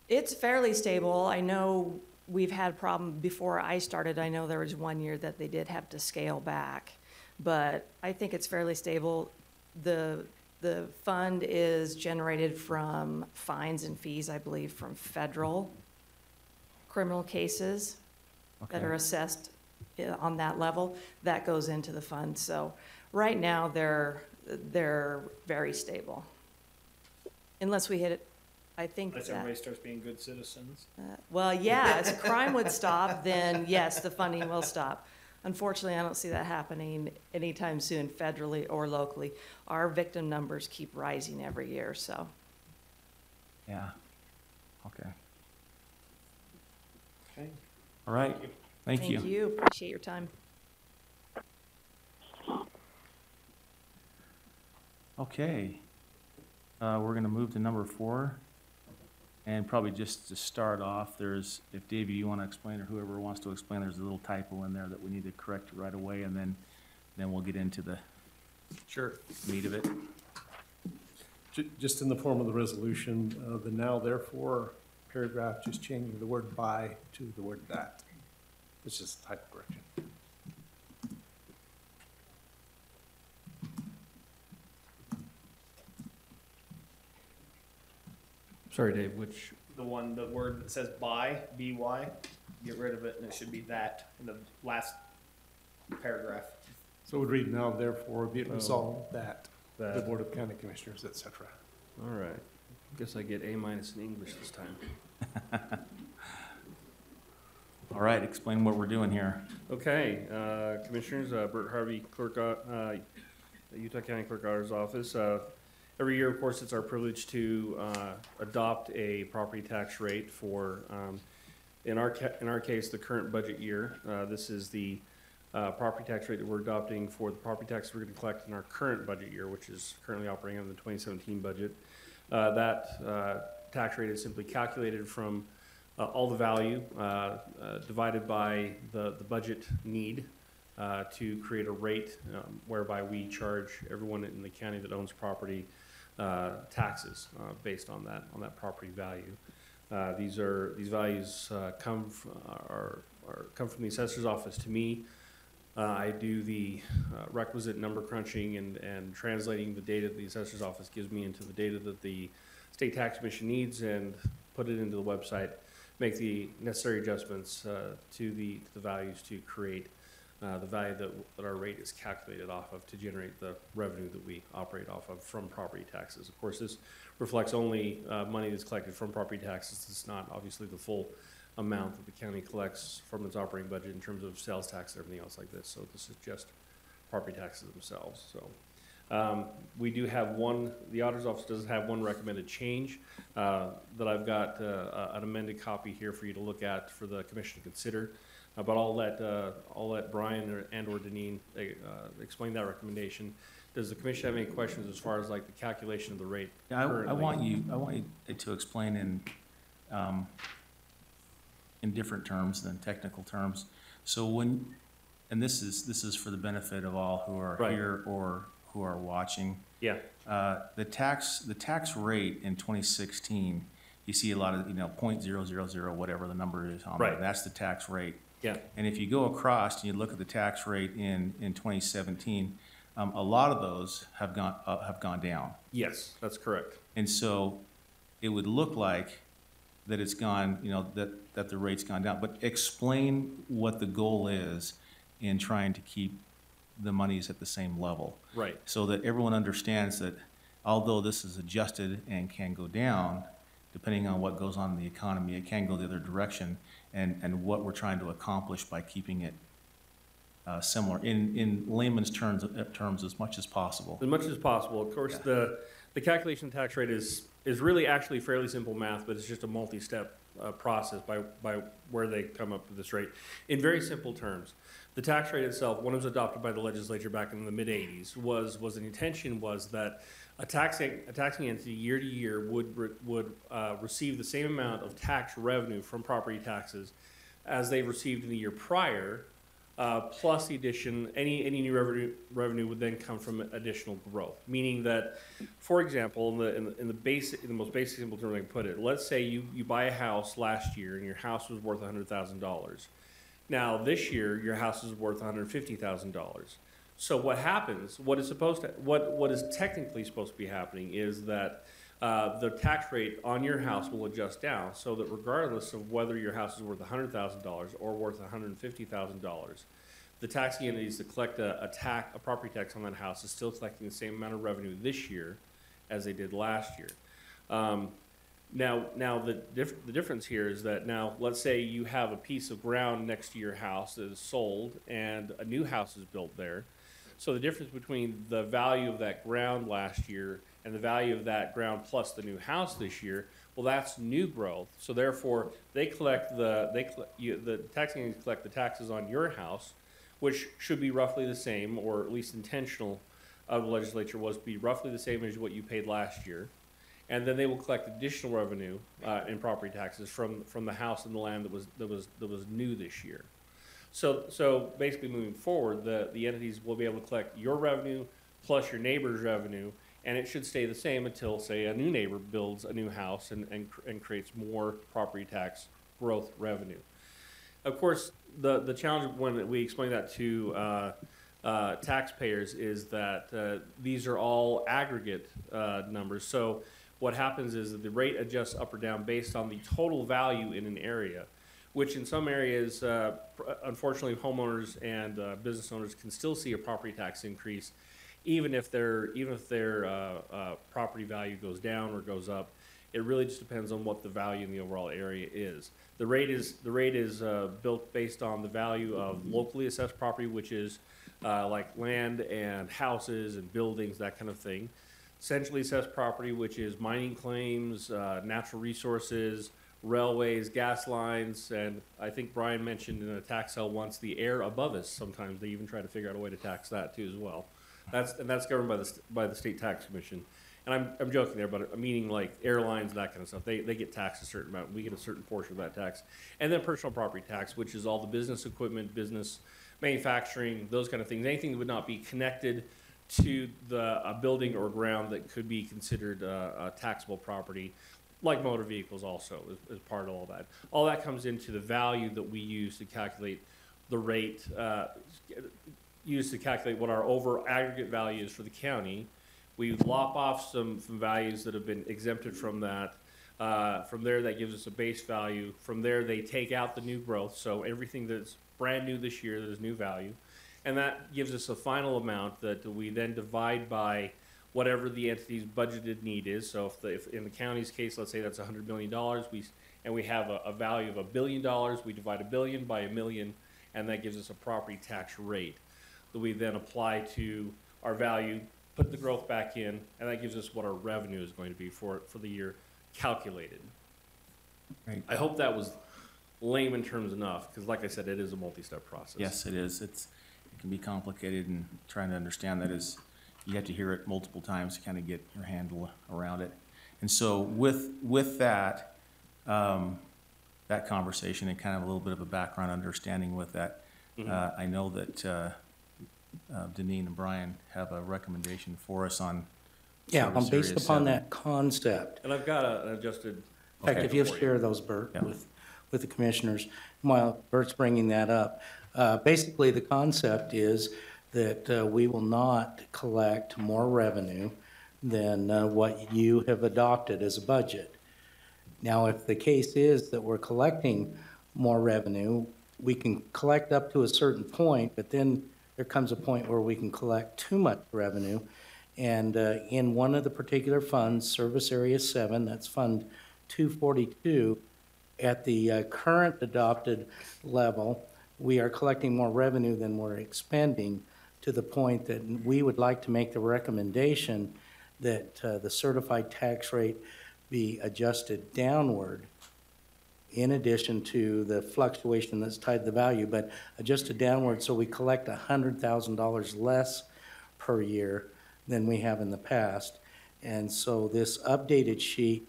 It's fairly stable. I know we've had problems before I started. I know there was 1 year that they did have to scale back, but I think it's fairly stable. The fund is generated from fines and fees, I believe, from federal criminal cases that are assessed on that level. That goes into the fund. So right now they're very stable, unless we hit it. I think Unless everybody starts being good citizens. well, yeah, if crime would stop, then yes, the funding will stop. Unfortunately, I don't see that happening anytime soon, federally or locally. Our victim numbers keep rising every year, so. Yeah. Okay. Okay. All right. Thank you. Thank you. Appreciate your time. Okay. We're gonna move to number 4. And probably just to start off, if Davey, you want to explain, or whoever wants to explain, there's a little typo in there that we need to correct right away, and then we'll get into the meat of it. Just in the form of the resolution, the now therefore paragraph, just changing the word by to the word that. It's just a typo correction. Sorry, Dave, which? The word that says by, B-Y, get rid of it, and it should be that in the last paragraph. So it would read now therefore be it resolved that the Board of County Commissioners, et cetera. All right. Guess I get A- in English this time. All right, explain what we're doing here. Okay, Commissioners, Bert Harvey, Clerk, Utah County Clerk Auditor's Office. Every year, of course, it's our privilege to adopt a property tax rate for, in our case, the current budget year. This is the property tax rate that we're adopting for the property tax we're going to collect in our current budget year, which is currently operating on the 2017 budget. That tax rate is simply calculated from all the value divided by the budget need to create a rate whereby we charge everyone in the county that owns property taxes based on that property value. These values come from the assessor's office to me. I do the requisite number crunching and translating the data that the assessor's office gives me into the data that the State Tax Commission needs, and put it into the website, make the necessary adjustments to the values to create the value that our rate is calculated off of to generate the revenue that we operate off of from property taxes. Of course, this reflects only money that's collected from property taxes. It's not obviously the full amount that the county collects from its operating budget in terms of sales tax and everything else like this. So this is just property taxes themselves. So we do have the auditor's office does have one recommended change that I've got an amended copy here for you to look at for the commission to consider. But I'll let Brian or Deneen explain that recommendation. Does the commission have any questions as far as like the calculation of the rate? Yeah, I want you to explain in different terms than technical terms. So and this is for the benefit of all who are Right. here or who are watching. Yeah. The tax rate in 2016, you see a lot of, 0.000, whatever the number is on there. Right. That's the tax rate. Yeah. And if you go across and you look at the tax rate in 2017, a lot of those have gone down. Yes, that's correct. And so it would look like that it's gone, that the rate's gone down. But explain what the goal is in trying to keep the monies at the same level. Right. So that everyone understands that although this is adjusted and can go down, depending on what goes on in the economy, it can go the other direction, and what we're trying to accomplish by keeping it similar, in layman's terms as much as possible. As much as possible. Of course, the calculation tax rate is really actually fairly simple math, but it's just a multi-step process by where they come up with this rate. In very simple terms, the tax rate itself, when it was adopted by the legislature back in the mid-'80s, was the intention was that a taxing entity year to year would receive the same amount of tax revenue from property taxes as they received in the year prior, plus the addition, any new revenue would then come from additional growth. Meaning that, for example, in the most basic simple term I can put it, let's say you buy a house last year and your house was worth $100,000. Now this year your house is worth $150,000. So what happens? What is technically supposed to be happening is that the tax rate on your house will adjust down, so that regardless of whether your house is worth $100,000 or worth $150,000, the taxing entities that collect a property tax on that house is still collecting the same amount of revenue this year as they did last year. Now the difference here is that now let's say you have a piece of ground next to your house that is sold and a new house is built there. So the difference between the value of that ground last year and the value of that ground plus the new house this year, well, that's new growth. So therefore, the taxing entities collect the taxes on your house, which should be roughly the same, or at least intentional of the legislature was to be roughly the same as what you paid last year. And then they will collect additional revenue in property taxes from the house and the land that was new this year. So basically moving forward, the entities will be able to collect your revenue plus your neighbor's revenue, and it should stay the same until, say, a new neighbor builds a new house and creates more property tax growth revenue. Of course, the challenge when we explain that to taxpayers is that these are all aggregate numbers. So what happens is that the rate adjusts up or down based on the total value in an area, which in some areas, unfortunately, homeowners and business owners can still see a property tax increase, even if their property value goes down or goes up. It really just depends on what the value in the overall area is. The rate is built based on the value of locally assessed property, which is like land and houses and buildings, that kind of thing. Centrally assessed property, which is mining claims, natural resources, railways, gas lines, and I think Brian mentioned in a tax sale once the air above us. Sometimes they even try to figure out a way to tax that too as well. That's governed by the state tax commission. And I'm joking there, but meaning like airlines, that kind of stuff. They get taxed a certain amount. We get a certain portion of that tax, and then personal property tax, which is all the business equipment, business manufacturing, those kind of things. Anything that would not be connected to a building or ground that could be considered a taxable property. Like motor vehicles also is part of all that. All that comes into the value that we use to calculate the rate, use to calculate what our over aggregate value is for the county. We lop off some values that have been exempted from that. From there, that gives us a base value. From there, they take out the new growth, so everything that's brand new this year, there's new value. And that gives us a final amount that we then divide by whatever the entity's budgeted need is. So if in the county's case, let's say that's $100 million, we have a value of $1 billion, we divide $1 billion by $1 million, and that gives us a property tax rate that we then apply to our value, put the growth back in, and that gives us what our revenue is going to be for the year calculated. Right. I hope that was layman terms enough, because like I said, it is a multi-step process. Yes, it is. It can be complicated, and trying to understand that is, you have to hear it multiple times to kind of get your handle around it. And so with that, that conversation and kind of a little bit of a background understanding with that, I know that Deneen and Brian have a recommendation for us on Yeah, service based area upon 7. that concept. And I've got an adjusted. In fact, if you'll share those, Bert, Yeah. with the commissioners, while Bert's bringing that up. Basically, the concept is that we will not collect more revenue than what you have adopted as a budget. Now, if the case is that we're collecting more revenue, we can collect up to a certain point, but then there comes a point where we can collect too much revenue. And in one of the particular funds, Service Area 7, that's Fund 242, at the current adopted level, we are collecting more revenue than we're expending, to the point that we would like to make the recommendation that the certified tax rate be adjusted downward in addition to the fluctuation that's tied to the value, but adjusted downward so we collect $100,000 less per year than we have in the past. And so this updated sheet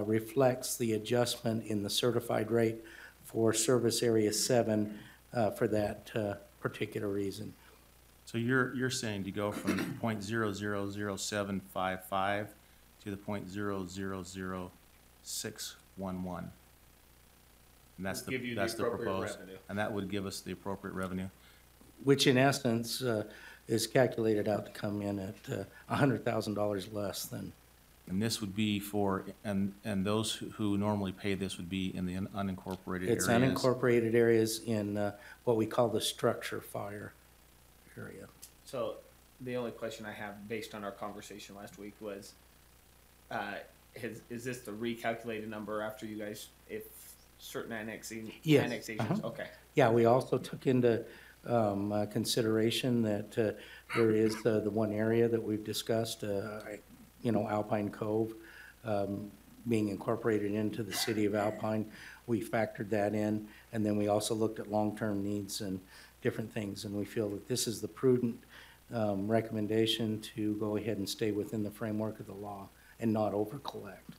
reflects the adjustment in the certified rate for Service Area 7 for that particular reason. So you're saying to go from .000755 to the .000611. And that's Give you the that's the appropriate proposed, revenue. and that would give us the appropriate revenue. Which in essence is calculated out to come in at $100,000 less than. And this would be for, and those who normally pay this would be in the unincorporated areas. It's unincorporated areas in what we call the structure fire area. So the only question I have based on our conversation last week was, is this the recalculated number after you guys, if certain annexations? Yes. Okay. Yeah, we also took into consideration that there is the one area that we've discussed, Alpine Cove, being incorporated into the city of Alpine. We factored that in, and then we also looked at long-term needs and different things, and we feel that this is the prudent recommendation to go ahead and stay within the framework of the law and not over-collect.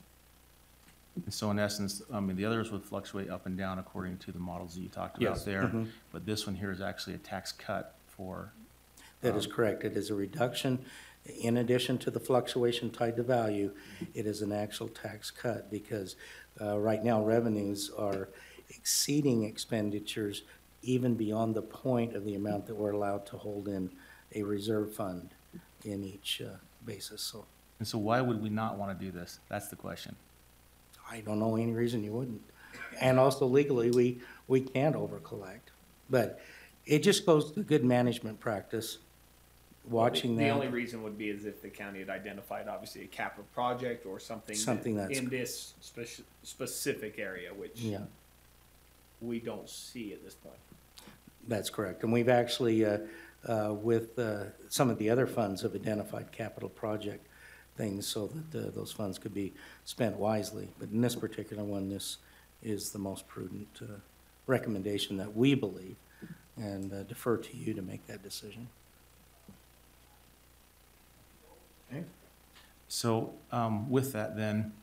And so in essence, the others would fluctuate up and down according to the models that you talked about Yes. there. Mhm. But this one here is actually a tax cut for. That is correct. It is a reduction. In addition to the fluctuation tied to value, it is an actual tax cut because right now revenues are exceeding expenditures even beyond the point of the amount that we're allowed to hold in a reserve fund in each basis. So And so why would we not want to do this? That's the question. I don't know any reason you wouldn't. And also legally, we can't over-collect. But it just goes to good management practice, watching that. The only reason would be is if the county had identified obviously a capital project or something. Something that's. In this specific area, which Yeah. we don't see at this point. That's correct. And we've actually, with some of the other funds, have identified capital project things so that those funds could be spent wisely. But in this particular one, this is the most prudent recommendation that we believe, and defer to you to make that decision. Okay. So with that then,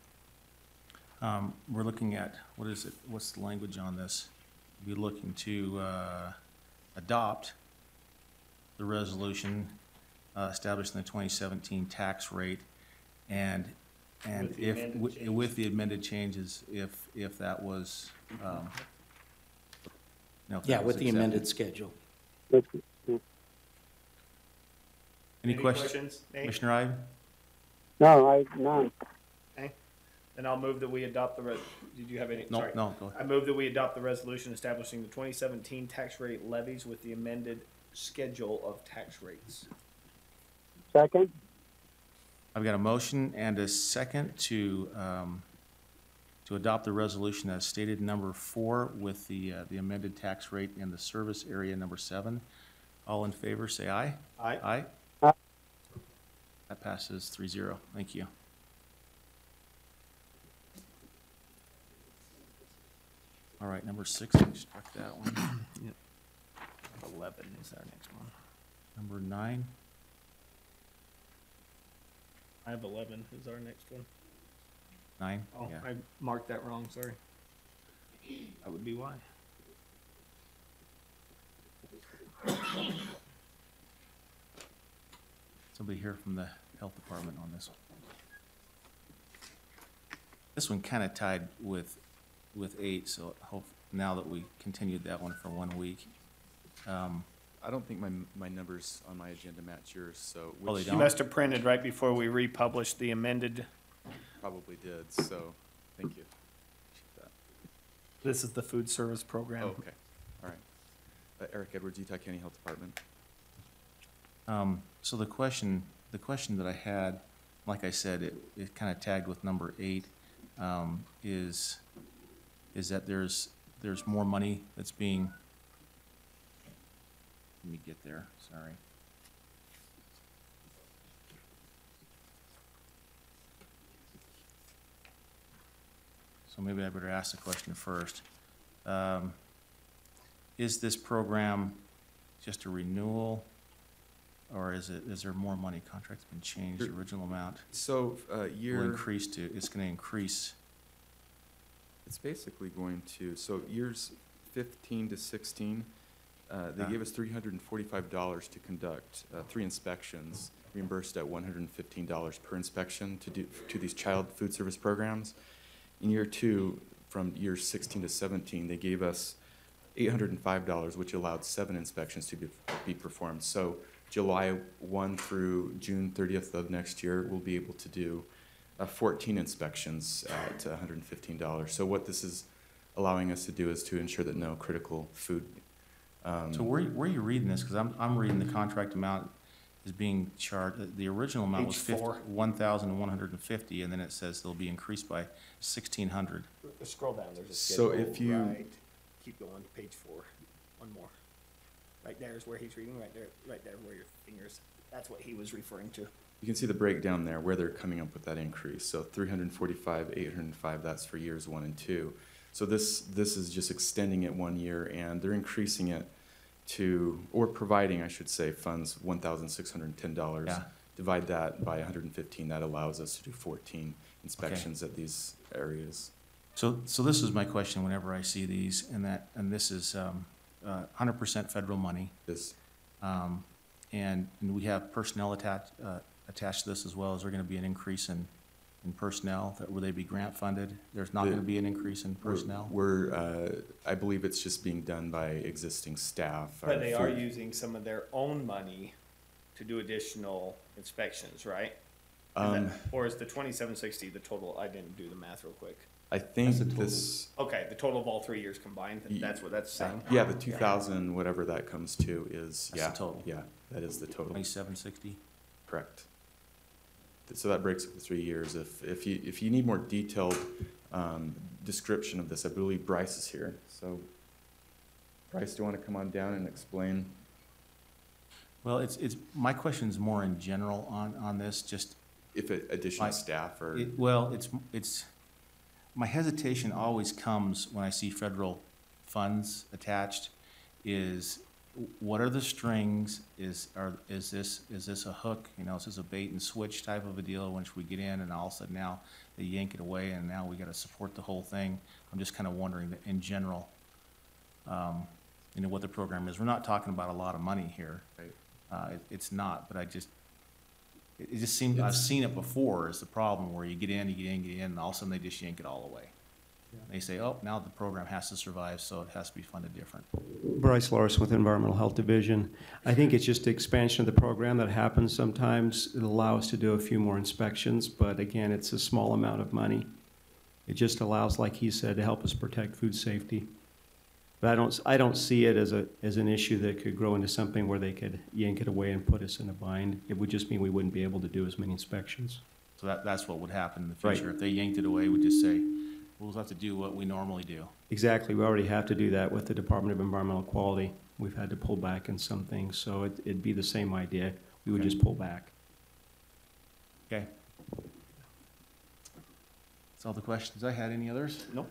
we're looking at, what is it, what's the language on this? We're looking to adopt the resolution establishing the 2017 tax rate and with the amended changes, if that was, Yeah, with the amended schedule. Any questions? Nate? Commissioner Ide? No, none. Okay. Then I'll move that we adopt did you have any? No, Sorry. no, go ahead. I move that we adopt the resolution establishing the 2017 tax rate levies with the amended schedule of tax rates. Second? I've got a motion and a second to adopt the resolution as stated, number 4, with the amended tax rate in the service area number 7. All in favor, say aye. Aye. Aye. Aye. That passes 3-0. Thank you. All right, number 6, we struck that one. 11 is our next one. Number 9. I have 11 is our next one. 9? Oh, Yeah. I marked that wrong, sorry. That would be why. Somebody here from the health department on this one. This one kind of tied with 8, so hope, now that we continued that one for 1 week. I don't think my numbers on my agenda match yours, so. Oh, they which You must have printed right before we republished the amended. Probably did, so, thank you. Appreciate that. This is the food service program. Oh, okay, all right. Eric Edwards, Utah County Health Department. So the question that I had, like I said, it kind of tagged with number 8, is that there's more money that's being, let me get there, sorry. So maybe I better ask the question first. Is this program just a renewal, or is there more money? Contract's been changed, the original amount So, will increase to, it's gonna increase. it's basically going to, so years 15 to 16, they gave us $345 to conduct 3 inspections, reimbursed at $115 per inspection to these child food service programs. In year 2, from years 16 to 17, they gave us $805, which allowed 7 inspections to be performed. So July 1 through June 30th of next year, we'll be able to do 14 inspections at $115. So what this is allowing us to do is to ensure that no critical food. So where are you reading this? Because I'm reading the contract amount is being charged, the original amount was Page 4. 1,150, and then it says they'll be increased by 1,600. Scroll down, there's a So schedule. if you- Right. Keep going, page 4, one more. Right there is where he's reading, right there where your fingers, that's what he was referring to. You can see the breakdown there, where they're coming up with that increase. So 345, 805, that's for years 1 and 2. So this is just extending it 1 year, and they're increasing it to, or providing, I should say, funds $1,610. Yeah. Divide that by 115, that allows us to do 14 inspections at these areas. So this is my question whenever I see these, and this is 100% federal money. This, And we have personnel attached to this as well. Is there going to be an increase in personnel? Will they be grant funded? There's not going to be an increase in personnel? I believe it's just being done by existing staff. But they are using some of their own money to do additional inspections, right? Or is the 2760 the total? I didn't do the math real quick. I think this, Okay, the total of all 3 years combined, that's what that's saying? yeah, the 2,000, whatever that comes to is, That's yeah. the total. Yeah, that is the total. 2760? Correct. So that breaks up the 3 years. If you need more detailed description of this, I believe Bryce is here. So Bryce, do you want to come on down and explain? Well, it's my question's more in general on this, just. If additional staff or? It's, my hesitation always comes when I see federal funds attached, is what are the strings? Is this a hook? You know, is this a bait and switch type of a deal, once we get in and all of a sudden now they yank it away and now we gotta support the whole thing? I'm just kind of wondering that in general, you know, what the program is. We're not talking about a lot of money here. Right. It's not, but it just seems, I've seen it before, is the problem, where you get in, and all of a sudden they just yank it all away. They say, oh, now the program has to survive, so it has to be funded different. Bryce Loris with Environmental Health Division. I think it's just the expansion of the program that happens sometimes. It'll allow us to do a few more inspections, but again, it's a small amount of money. It just allows, like he said, to help us protect food safety. But I don't see it as an issue that could grow into something where they could yank it away and put us in a bind. It would just mean we wouldn't be able to do as many inspections. So that's what would happen in the Right. future. If they yanked it away, we'd just say, we'll have to do what we normally do. Exactly. We already have to do that with the Department of Environmental Quality. We've had to pull back in some things, so it'd be the same idea. We would Okay. just pull back. Okay. That's all the questions I had. Any others? Nope.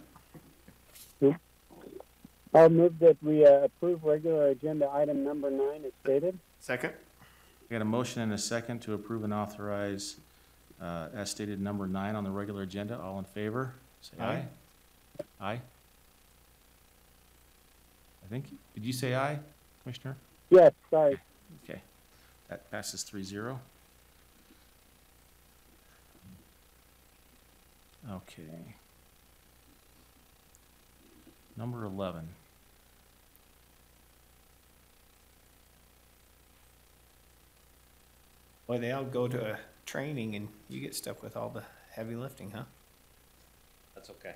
I'll move that we approve regular agenda item number 9 as stated. Second? We got a motion and a second to approve and authorize, as stated, number 9 on the regular agenda. All in favor? Say aye. Aye. I think, did you say aye, Commissioner? Yes, sorry. Okay, that passes 3-0. Okay. Number 11. Boy, they all go to a training and you get stuck with all the heavy lifting, huh? That's okay.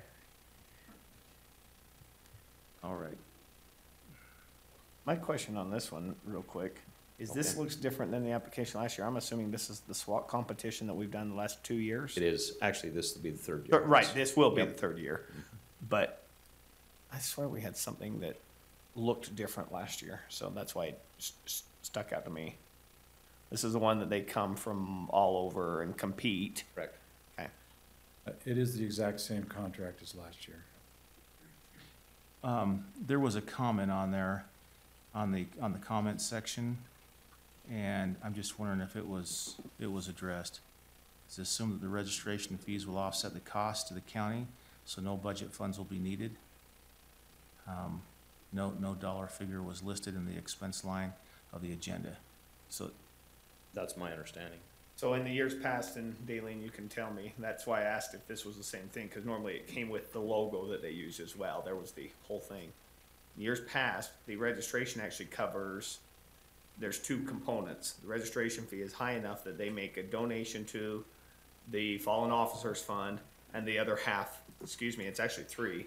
All right. My question on this one, real quick, is this looks different than the application last year. I'm assuming this is the SWAT competition that we've done the last 2 years? It is, actually, this will be the third year. Right, this will be Yep. the third year. But I swear we had something that looked different last year, so that's why it stuck out to me. This is the one that they come from all over and compete. Correct. Okay. It is the exact same contract as last year. There was a comment on there, on the comment section, and I'm just wondering if it was addressed. It's assumed that the registration fees will offset the cost to the county, so no budget funds will be needed. No dollar figure was listed in the expense line of the agenda. So That's my understanding. So in the years past, and Daleen, you can tell me, that's why I asked if this was the same thing, because normally it came with the logo that they use as well. There was the whole thing. In years past, the registration actually covers, there's two components. The registration fee is high enough that they make a donation to the Fallen Officers Fund, and the other half, it's actually three.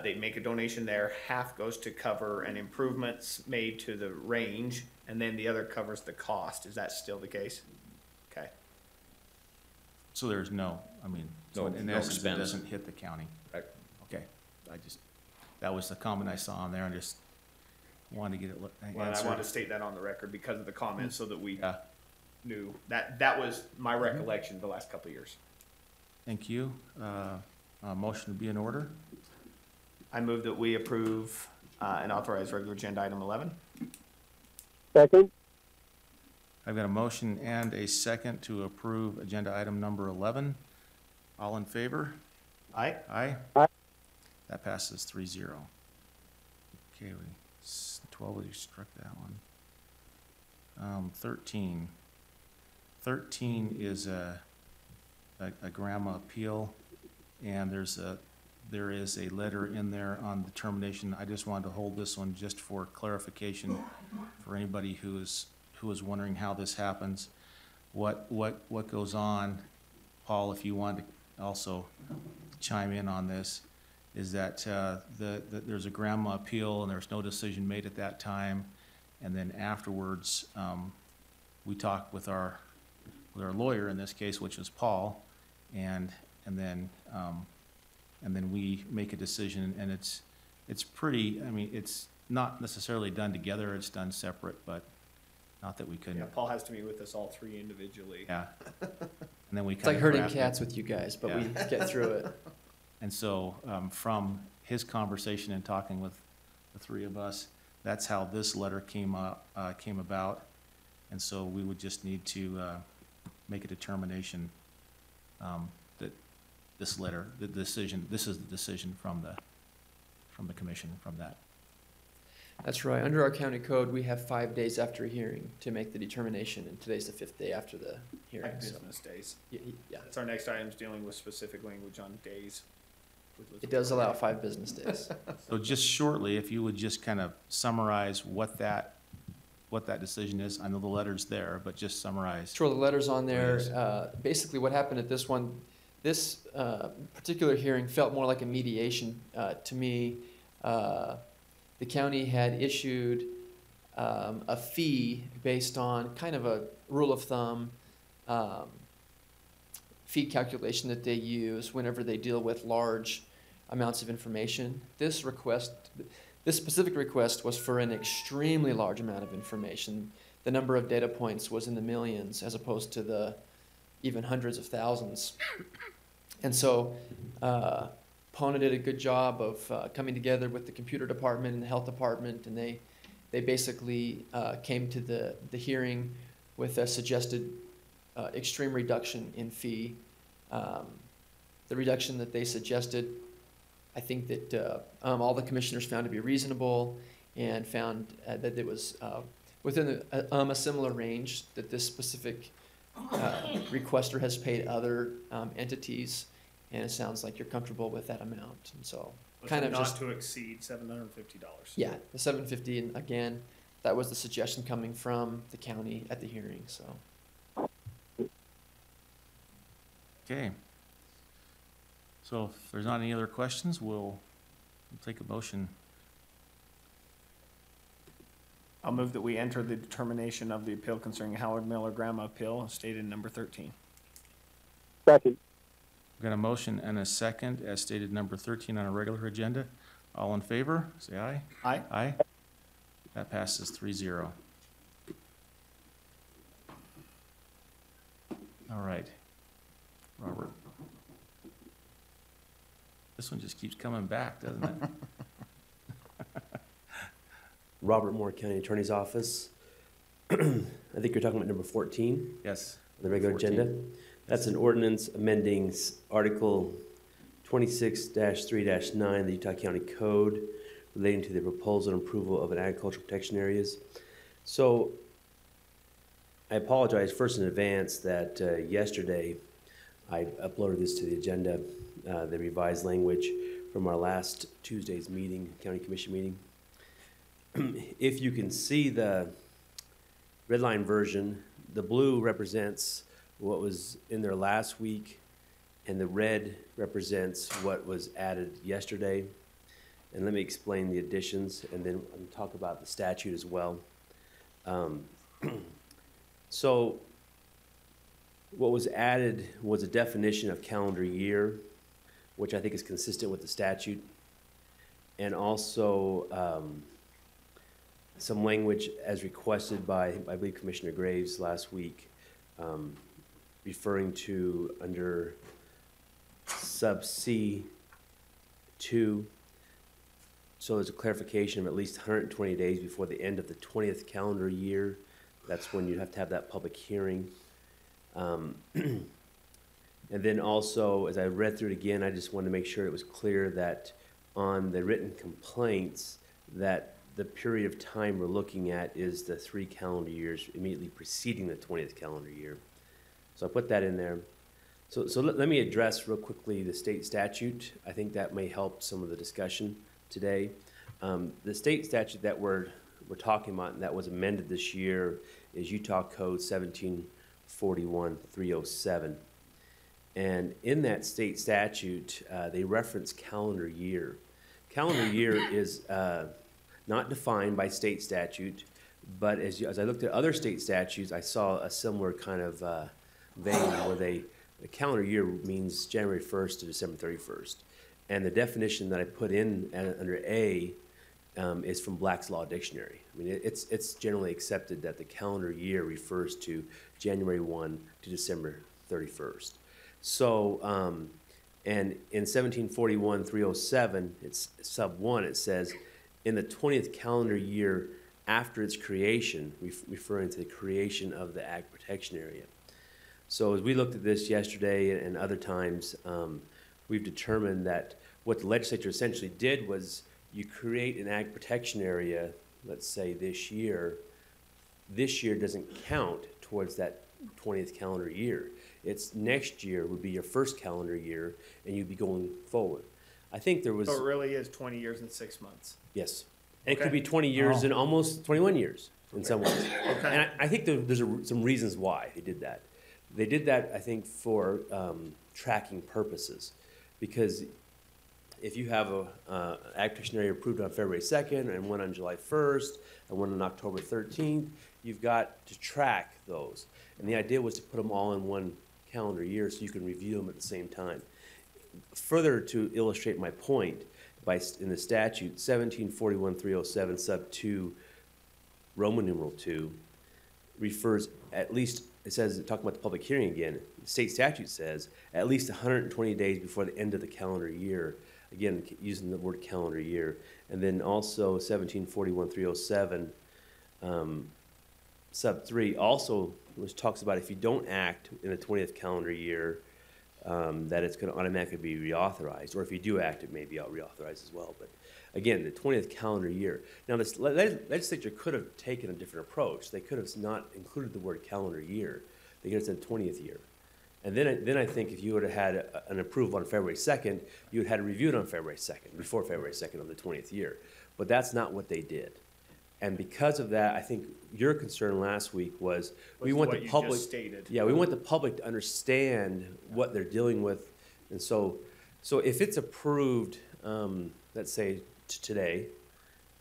They make a donation there, half goes to cover an improvements made to the range, and then the other covers the cost. Is that still the case? Okay. So there's no, so in No essence, it expense. doesn't hit the county. Correct. Okay, that was the comment I saw on there, I just wanted to get it Well, I answered. want to state that on the record because of the comments, so that we Yeah. knew. That was my recollection the last couple of years. Thank you. Motion to be in order. I move that we approve and authorize regular agenda item 11. Second? I've got a motion and a second to approve agenda item number 11. All in favor? Aye. Aye? Aye. That passes 3-0. Okay, 12, we struck that one. 13. 13 is a grandma appeal, and there is a letter in there on the termination. I just wanted to hold this one just for clarification for anybody who is wondering how this happens. What goes on, Paul, if you want to also chime in on this, is that there's a grandma appeal and there's no decision made at that time, and then afterwards we talk with our lawyer in this case, which was Paul, and then we make a decision, and it's pretty, it's not necessarily done together, it's done separate, but not that we couldn't. Yeah, Paul has to meet with us all three individually. Yeah. And then we It's like kinda herding grasp it. cats with you guys, but we Yeah. get through it. And so, from his conversation and talking with the three of us, that's how this letter came about. And so we would just need to make a determination that this letter, this is the decision from the commission, from that. That's right. Under our county code, we have 5 days after a hearing to make the determination, and today's the 5th day after the hearing. Like so- business days. Yeah, That's our next item, is dealing with specific language on days. it does allow 5 business days. So just shortly, if you would just kind of summarize what that decision is. I know the letter's there, but just summarize. Sure, the letter's on there. Please. Basically, what happened at this one, this particular hearing felt more like a mediation to me. The county had issued a fee based on kind of a rule of thumb fee calculation that they use whenever they deal with large amounts of information. This specific request was for an extremely large amount of information. The number of data points was in the millions as opposed to the even hundreds of thousands. And so PONA did a good job of coming together with the computer department and the health department, and they basically came to the hearing with a suggested extreme reduction in fee. The reduction that they suggested, I think that all the commissioners found to be reasonable, and found that it was within a similar range that this specific requester has paid other entities, and it sounds like you're comfortable with that amount, and so kind of not just to exceed $750. yeah, the 750, and again, that was the suggestion coming from the county at the hearing. So Okay. So if there's not any other questions, we'll take a motion. I'll move that we enter the determination of the appeal concerning Howard Miller Grandma appeal stated in number 13. Second. We've got a motion and a second as stated number 13 on our regular agenda. All in favor, say aye. Aye. Aye. That passes 3-0. All right. Robert. This one just keeps coming back, doesn't it? Robert Moore, County Attorney's Office. I think you're talking about number 14? Yes. On the regular 14. agenda. That's an ordinance amending Article 26-3-9 of the Utah County Code relating to the proposal and approval of an agricultural protection areas. So I apologize first in advance that yesterday I uploaded this to the agenda, the revised language from our last Tuesday's meeting, County Commission meeting. If you can see the red line version, the blue represents what was in there last week, and the red represents what was added yesterday. And let me explain the additions, and then I'll talk about the statute as well. So what was added was a definition of calendar year, which I think is consistent with the statute, and also some language as requested by, I believe, Commissioner Graves last week, referring to under sub C 2. So there's a clarification of at least 120 days before the end of the 20th calendar year. That's when you have to have that public hearing. And then also, as I read through it again, I just wanted to make sure it was clear that on the written complaints, that the period of time we're looking at is the 3 calendar years immediately preceding the 20th calendar year. So I put that in there. So let me address real quickly the state statute. I think that may help some of the discussion today. The state statute that we're talking about and that was amended this year is Utah Code 1741-307. And in that state statute, they reference calendar year. Calendar year is not defined by state statute, but as I looked at other state statutes, I saw a similar kind of vein where the calendar year means January 1st to December 31st. And the definition that I put in under A is from Black's Law Dictionary. I mean, it's generally accepted that the calendar year refers to January 1 to December 31st. So, and in 1741-307, it's sub 1, it says, in the 20th calendar year after its creation, referring to the creation of the Ag Protection Area. So as we looked at this yesterday and other times, we've determined that what the legislature essentially did was you create an Ag Protection Area, let's say this year. This year doesn't count towards that 20th calendar year. It's next year would be your first calendar year, and you'd be going forward. I think there was... So it really is 20 years and 6 months. Yes. And it could Okay. be 20 years and almost 21 years in some ways. Okay. And I think there's some reasons why they did that. They did that, I think, for tracking purposes. Because if you have an Ag Protection Area approved on February 2nd and one on July 1st and one on October 13th, you've got to track those. And the idea was to put them all in one calendar year so you can review them at the same time. Further to illustrate my point, in the statute, 1741-307 sub 2, Roman numeral 2, refers at least, it says, talking about the public hearing again, the state statute says at least 120 days before the end of the calendar year, again, using the word calendar year. And then also 1741-307 sub 3 also which talks about if you don't act in the 20th calendar year, that it's gonna automatically be reauthorized, or if you do act, it may be reauthorized as well, but again, the 20th calendar year. Now, this legislature could have taken a different approach. They could have not included the word calendar year. They could have said 20th year. And then I think if you would have had an approval on February 2nd, you would have had it reviewed on February 2nd, before February 2nd of the 20th year. But that's not what they did. And because of that, I think your concern last week was we want the public. What you just stated. Yeah, we want the public to understand what they're dealing with. And so if it's approved, let's say today,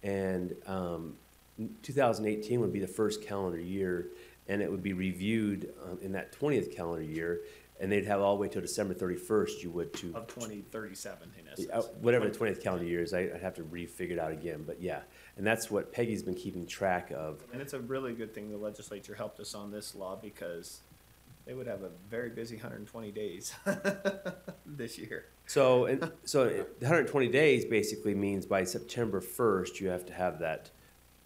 and 2018 would be the first calendar year, and it would be reviewed in that 20th calendar year, and they'd have all the way till December 31st, you would to. Of 2037, in essence. Whatever the 20th calendar year is, I'd have to re-figure it out again, but yeah. And that's what Peggy's been keeping track of. And it's a really good thing the legislature helped us on this law, because they would have a very busy 120 days this year. So the 120 days basically means by September 1st, you have to have that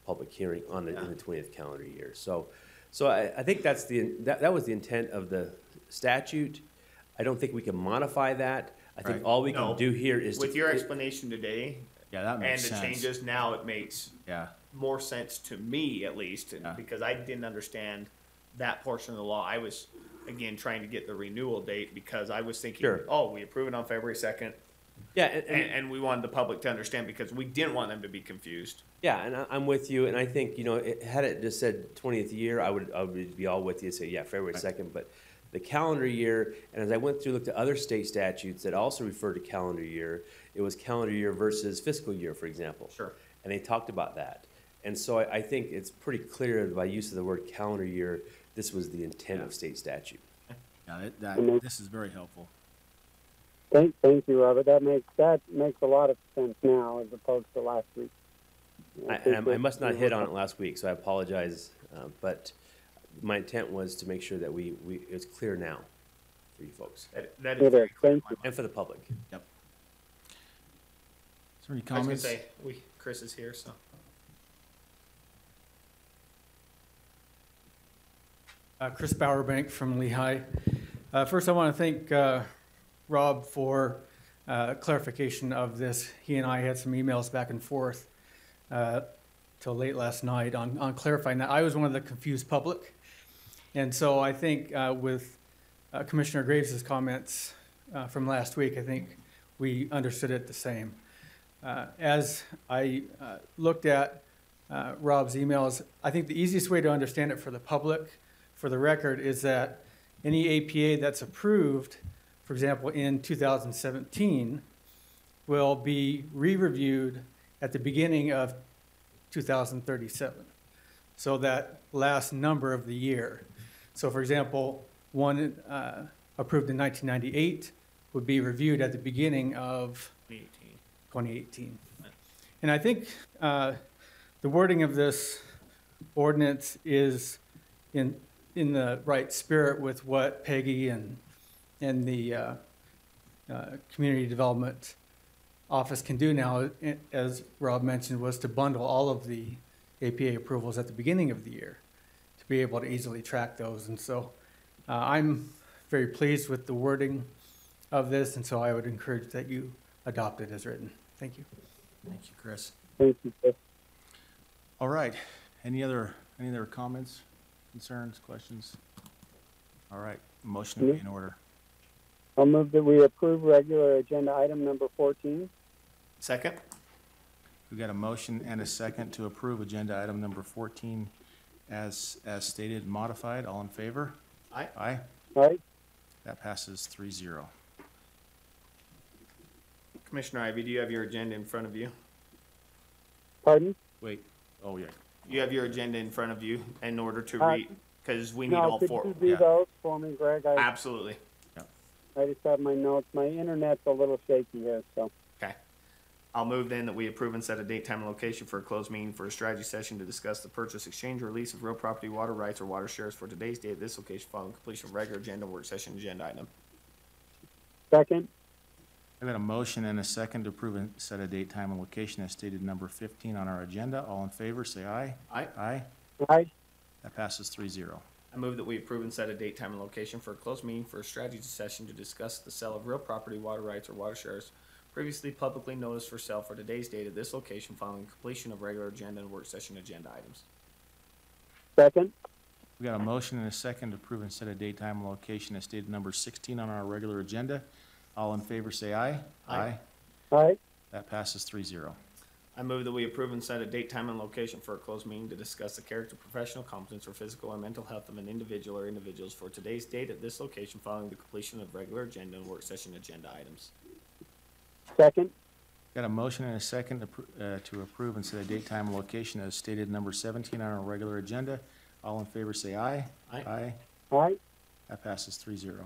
public hearing in the 20th calendar year. So I think that was the intent of the statute. I don't think we can modify that. I think all we can do here is with your explanation today. Yeah, that makes sense. And the changes, now it makes more sense to me, at least, because I didn't understand that portion of the law. I was, again, trying to get the renewal date, because I was thinking, oh, we approve it on February 2nd. Yeah, and we wanted the public to understand, because we didn't want them to be confused. Yeah, and I'm with you, and I think, had it just said 20th year, I would be all with you and say, yeah, February 2nd, but the calendar year, and as I went through, looked at other state statutes that also refer to calendar year, it was calendar year versus fiscal year, for example. Sure. And they talked about that. And so I think it's pretty clear by use of the word calendar year, this was the intent of state statute. Yeah, this is very helpful. Thank you, Robert. That makes a lot of sense now, as opposed to last week. I must not hit on it last week, so I apologize. But my intent was to make sure that it's clear now for you folks. That is very clear. And for the public. Yep. Is there any I was comments? gonna say, Chris is here, so. Chris Bowerbank from Lehigh. First, I want to thank Rob for clarification of this. He and I had some emails back and forth till late last night on clarifying that. I was one of the confused public. And so I think with Commissioner Graves' comments from last week, I think we understood it the same. As I looked at Rob's emails, I think the easiest way to understand it for the public, for the record, is that any APA that's approved, for example, in 2017, will be re-reviewed at the beginning of 2037. So that last number of the year. So for example, one approved in 1998 would be reviewed at the beginning of 2018. And I think the wording of this ordinance is in the right spirit with what Peggy and the Community Development Office can do now, as Rob mentioned, was to bundle all of the APA approvals at the beginning of the year to be able to easily track those. And so I'm very pleased with the wording of this, and so I would encourage that you adopt it as written. Thank you. Thank you, Chris. Thank you, Chris. All right. Any other comments, concerns, questions? All right. Motion to be in order. I'll move that we approve regular agenda item number 14. Second. We got a motion and a second to approve agenda item number 14 as stated and modified. All in favor? Aye. Aye. Aye. That passes 3-0. Commissioner Ivy, do you have your agenda in front of you? Pardon? Wait. Oh, yeah. You have your agenda in front of you in order to read, because we need all four. Could you do those for me, Greg? Absolutely. I just have my notes. My internet's a little shaky here, so. Okay. I'll move then that we approve and set a date, time, and location for a closed meeting for a strategy session to discuss the purchase, exchange, or release of real property, water rights, or water shares for today's date at this location following completion of regular agenda work session agenda item. Second. I've got a motion and a second to approve and set a date, time, and location as stated number 15 on our agenda. All in favor, say aye. Aye. Aye. Aye. That passes 3-0. I move that we approve and set a date, time, and location for a closed meeting for a strategy session to discuss the sale of real property, water rights, or water shares previously publicly noticed for sale for today's date at this location following completion of regular agenda and work session agenda items. Second. We got a motion and a second to approve and set a date, time, and location as stated number 16 on our regular agenda. All in favor say aye. Aye. Aye. That passes 3-0. I move that we approve and set a date, time, and location for a closed meeting to discuss the character, professional competence, or physical or mental health of an individual or individuals for today's date at this location following the completion of regular agenda and work session agenda items. Second. Got a motion and a second to approve and set a date, time, and location as stated number 17 on our regular agenda. All in favor say aye. Aye. Aye. Aye. That passes 3-0.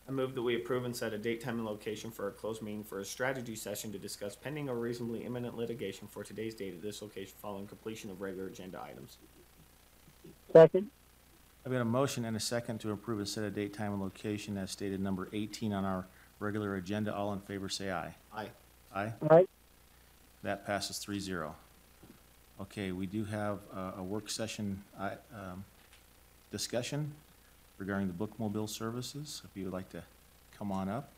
I move that we approve and set a date, time, and location for a closed meeting for a strategy session to discuss pending or reasonably imminent litigation for today's date at this location following completion of regular agenda items. Second. I've got a motion and a second to approve and set a date, time, and location as stated number 18 on our regular agenda. All in favor say aye. Aye. Aye. Aye. That passes 3-0. Okay, we do have a work session discussion regarding the bookmobile services. If you would like to come on up.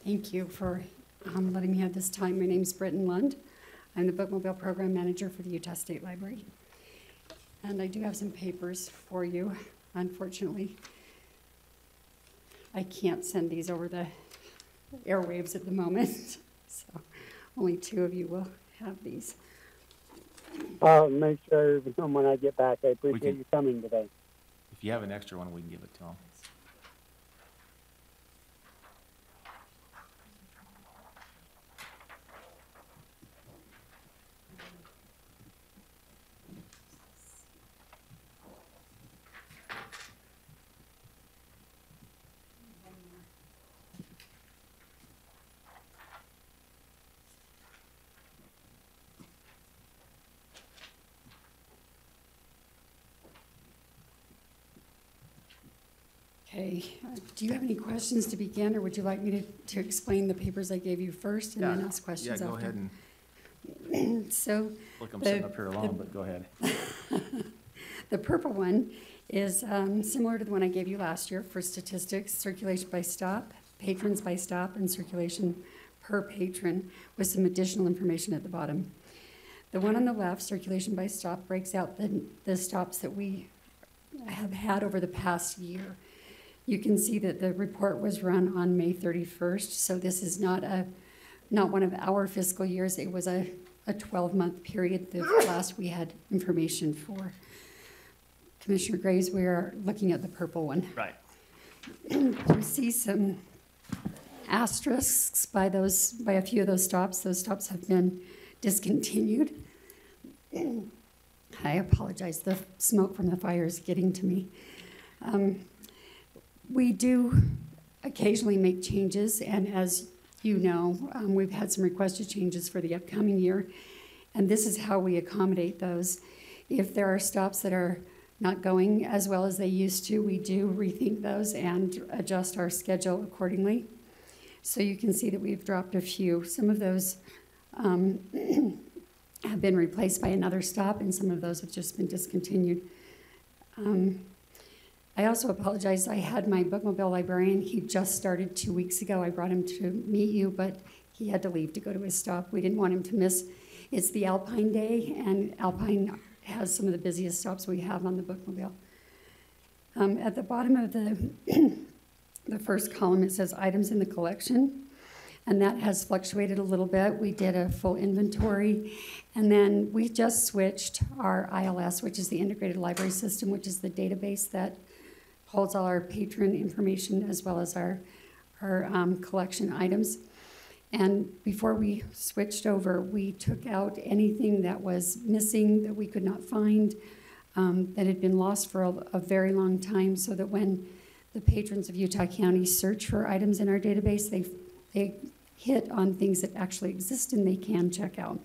Thank you for letting me have this time. My name's Britton Lund. I'm the Bookmobile Program Manager for the Utah State Library. And I do have some papers for you. Unfortunately, I can't send these over the airwaves at the moment, so only 2 of you will have these. I'll make sure when I get back. I appreciate you coming today. If you have an extra one, we can give it to them. Okay, do you have any questions to begin, or would you like me to explain the papers I gave you first and then ask questions after? Yeah, go ahead and So. look, I'm sitting up here alone, but go ahead. The purple one is similar to the one I gave you last year for statistics, circulation by stop, patrons by stop, and circulation per patron with some additional information at the bottom. The one on the left, circulation by stop, breaks out the stops that we have had over the past year. You can see that the report was run on May 31st, so this is not one of our fiscal years. It was a 12-month period. The last we had information for. Commissioner Graves, we are looking at the purple one. Right. You see some asterisks by a few of those stops. Those stops have been discontinued. I apologize, the smoke from the fire is getting to me. We do occasionally make changes, and as you know, we've had some requested changes for the upcoming year, and this is how we accommodate those. If there are stops that are not going as well as they used to, we do rethink those and adjust our schedule accordingly. So you can see that we've dropped a few. Some of those have been replaced by another stop, and some of those have just been discontinued. I also apologize. I had my bookmobile librarian. He just started 2 weeks ago. I brought him to meet you, but he had to leave to go to his stop. We didn't want him to miss. It's the Alpine Day, and Alpine has some of the busiest stops we have on the bookmobile. At the bottom of the first column, it says items in the collection, and that has fluctuated a little bit. We did a full inventory, and then we just switched our ILS, which is the Integrated Library System, which is the database that holds all our patron information as well as our collection items. And before we switched over, we took out anything that was missing that we could not find, that had been lost for a very long time, so that when the patrons of Utah County search for items in our database, they hit on things that actually exist and they can check out.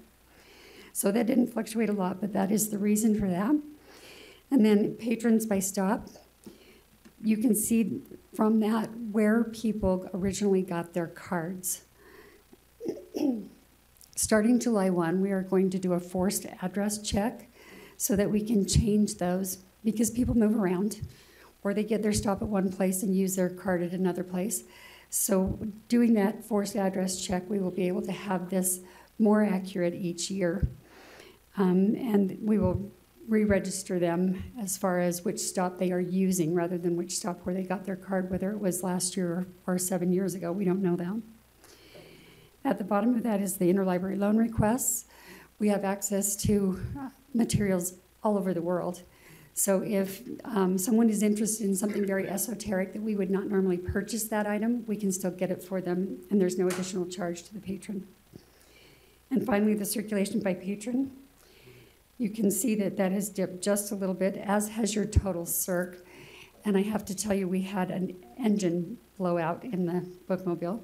So that didn't fluctuate a lot, but that is the reason for that. And then patrons by stop, you can see from that where people originally got their cards. Starting July 1, we are going to do a forced address check so that we can change those because people move around or they get their stop at one place and use their card at another place. So doing that forced address check, we will be able to have this more accurate each year. And we will re-register them as far as which stop they are using rather than which stop where they got their card, whether it was last year or 7 years ago. We don't know that. At the bottom of that is the interlibrary loan requests. We have access to materials all over the world. So if someone is interested in something very esoteric that we would not normally purchase that item, we can still get it for them, and there's no additional charge to the patron. And finally, the circulation by patron. You can see that that has dipped just a little bit, as has your total circ. And I have to tell you, we had an engine blowout in the bookmobile.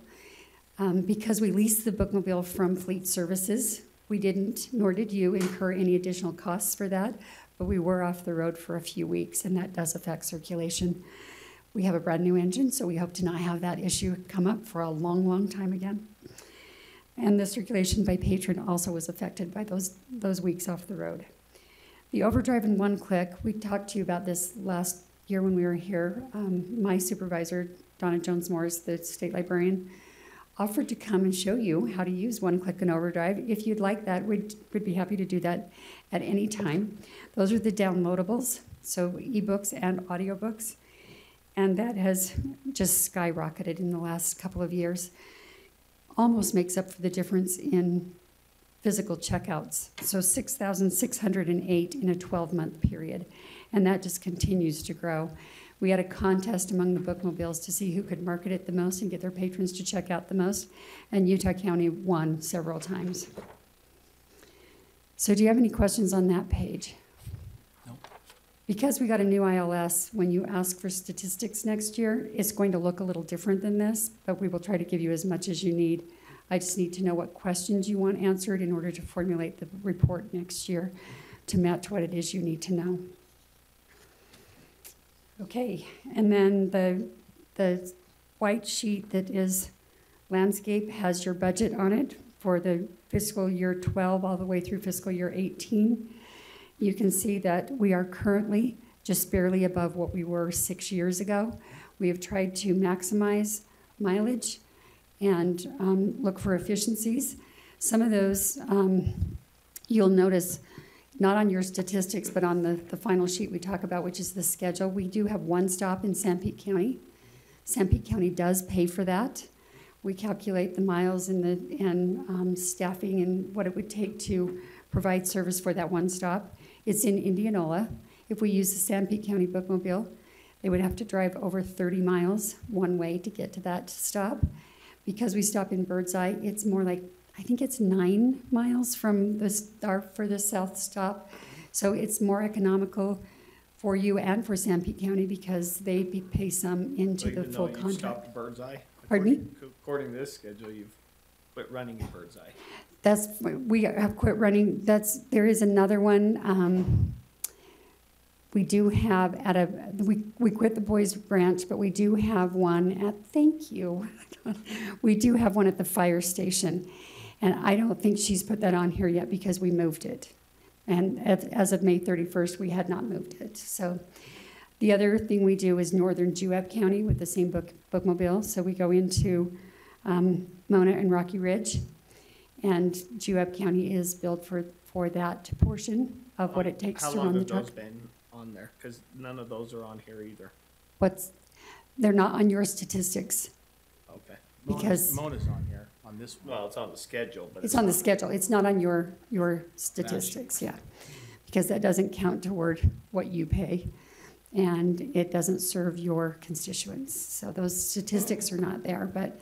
Because we leased the bookmobile from Fleet Services, we didn't, nor did you, incur any additional costs for that, but we were off the road for a few weeks, and that does affect circulation. We have a brand new engine, so we hope to not have that issue come up for a long, long time again. And the circulation by patron also was affected by those weeks off the road. The overdrive and one click, we talked to you about this last year when we were here. My supervisor, Donna Jones-Morris, the state librarian, offered to come and show you how to use one click and overdrive. If you'd like that, we'd be happy to do that at any time. Those are the downloadables, so ebooks and audiobooks. And that has just skyrocketed in the last couple of years. Almost makes up for the difference in physical checkouts. So 6,608 in a 12-month period. And that just continues to grow. We had a contest among the bookmobiles to see who could market it the most and get their patrons to check out the most. And Utah County won several times. So do you have any questions on that page? No. Because we got a new ILS, when you ask for statistics next year, it's going to look a little different than this, but we will try to give you as much as you need. I just need to know what questions you want answered in order to formulate the report next year to match what it is you need to know. Okay, and then the white sheet that is landscape has your budget on it for the fiscal year 12 all the way through fiscal year 18. You can see that we are currently just barely above what we were 6 years ago. We have tried to maximize mileage and look for efficiencies. Some of those you'll notice not on your statistics, but on the final sheet we talk about, which is the schedule. We do have one stop in Sanpete County. Sanpete County does pay for that. We calculate the miles and staffing and what it would take to provide service for that one stop. It's in Indianola. If we use the Sanpete County bookmobile, they would have to drive over 30 miles one way to get to that stop. Because we stop in Birdseye, it's more like, I think it's 9 miles from our furthest south stop. So it's more economical for you and for Sanpete County because they pay some into the full contract. You stopped Birdseye? Pardon me? According to this schedule, you've quit running in Birdseye. We have quit running. There is another one. We do have we quit the Boys Branch, but we do have one thank you. We do have one at the fire station. And I don't think she's put that on here yet because we moved it. And as of May 31st, we had not moved it. So the other thing we do is Northern Juab County with the same bookmobile. So we go into Mona and Rocky Ridge. And Juab County is billed for that portion of what it takes to run the truck. How long have those been on there? Because none of those are on here either. They're not on your statistics. Okay. Because Mona's on here, on this one. Well, it's on the schedule, but it's on the schedule. It's not on your statistics, yeah. Because that doesn't count toward what you pay. And it doesn't serve your constituents. So those statistics are not there, but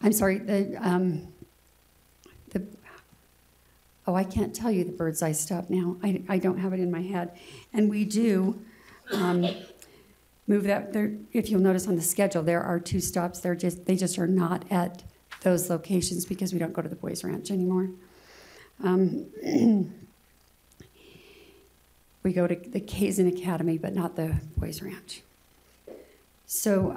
I'm sorry, I can't tell you the Birdseye stop now. I don't have it in my head. And we do move that. There, if you'll notice on the schedule, there are 2 stops. They just are not at those locations because we don't go to the Boys Ranch anymore. We go to the Kazan Academy, but not the Boys Ranch. So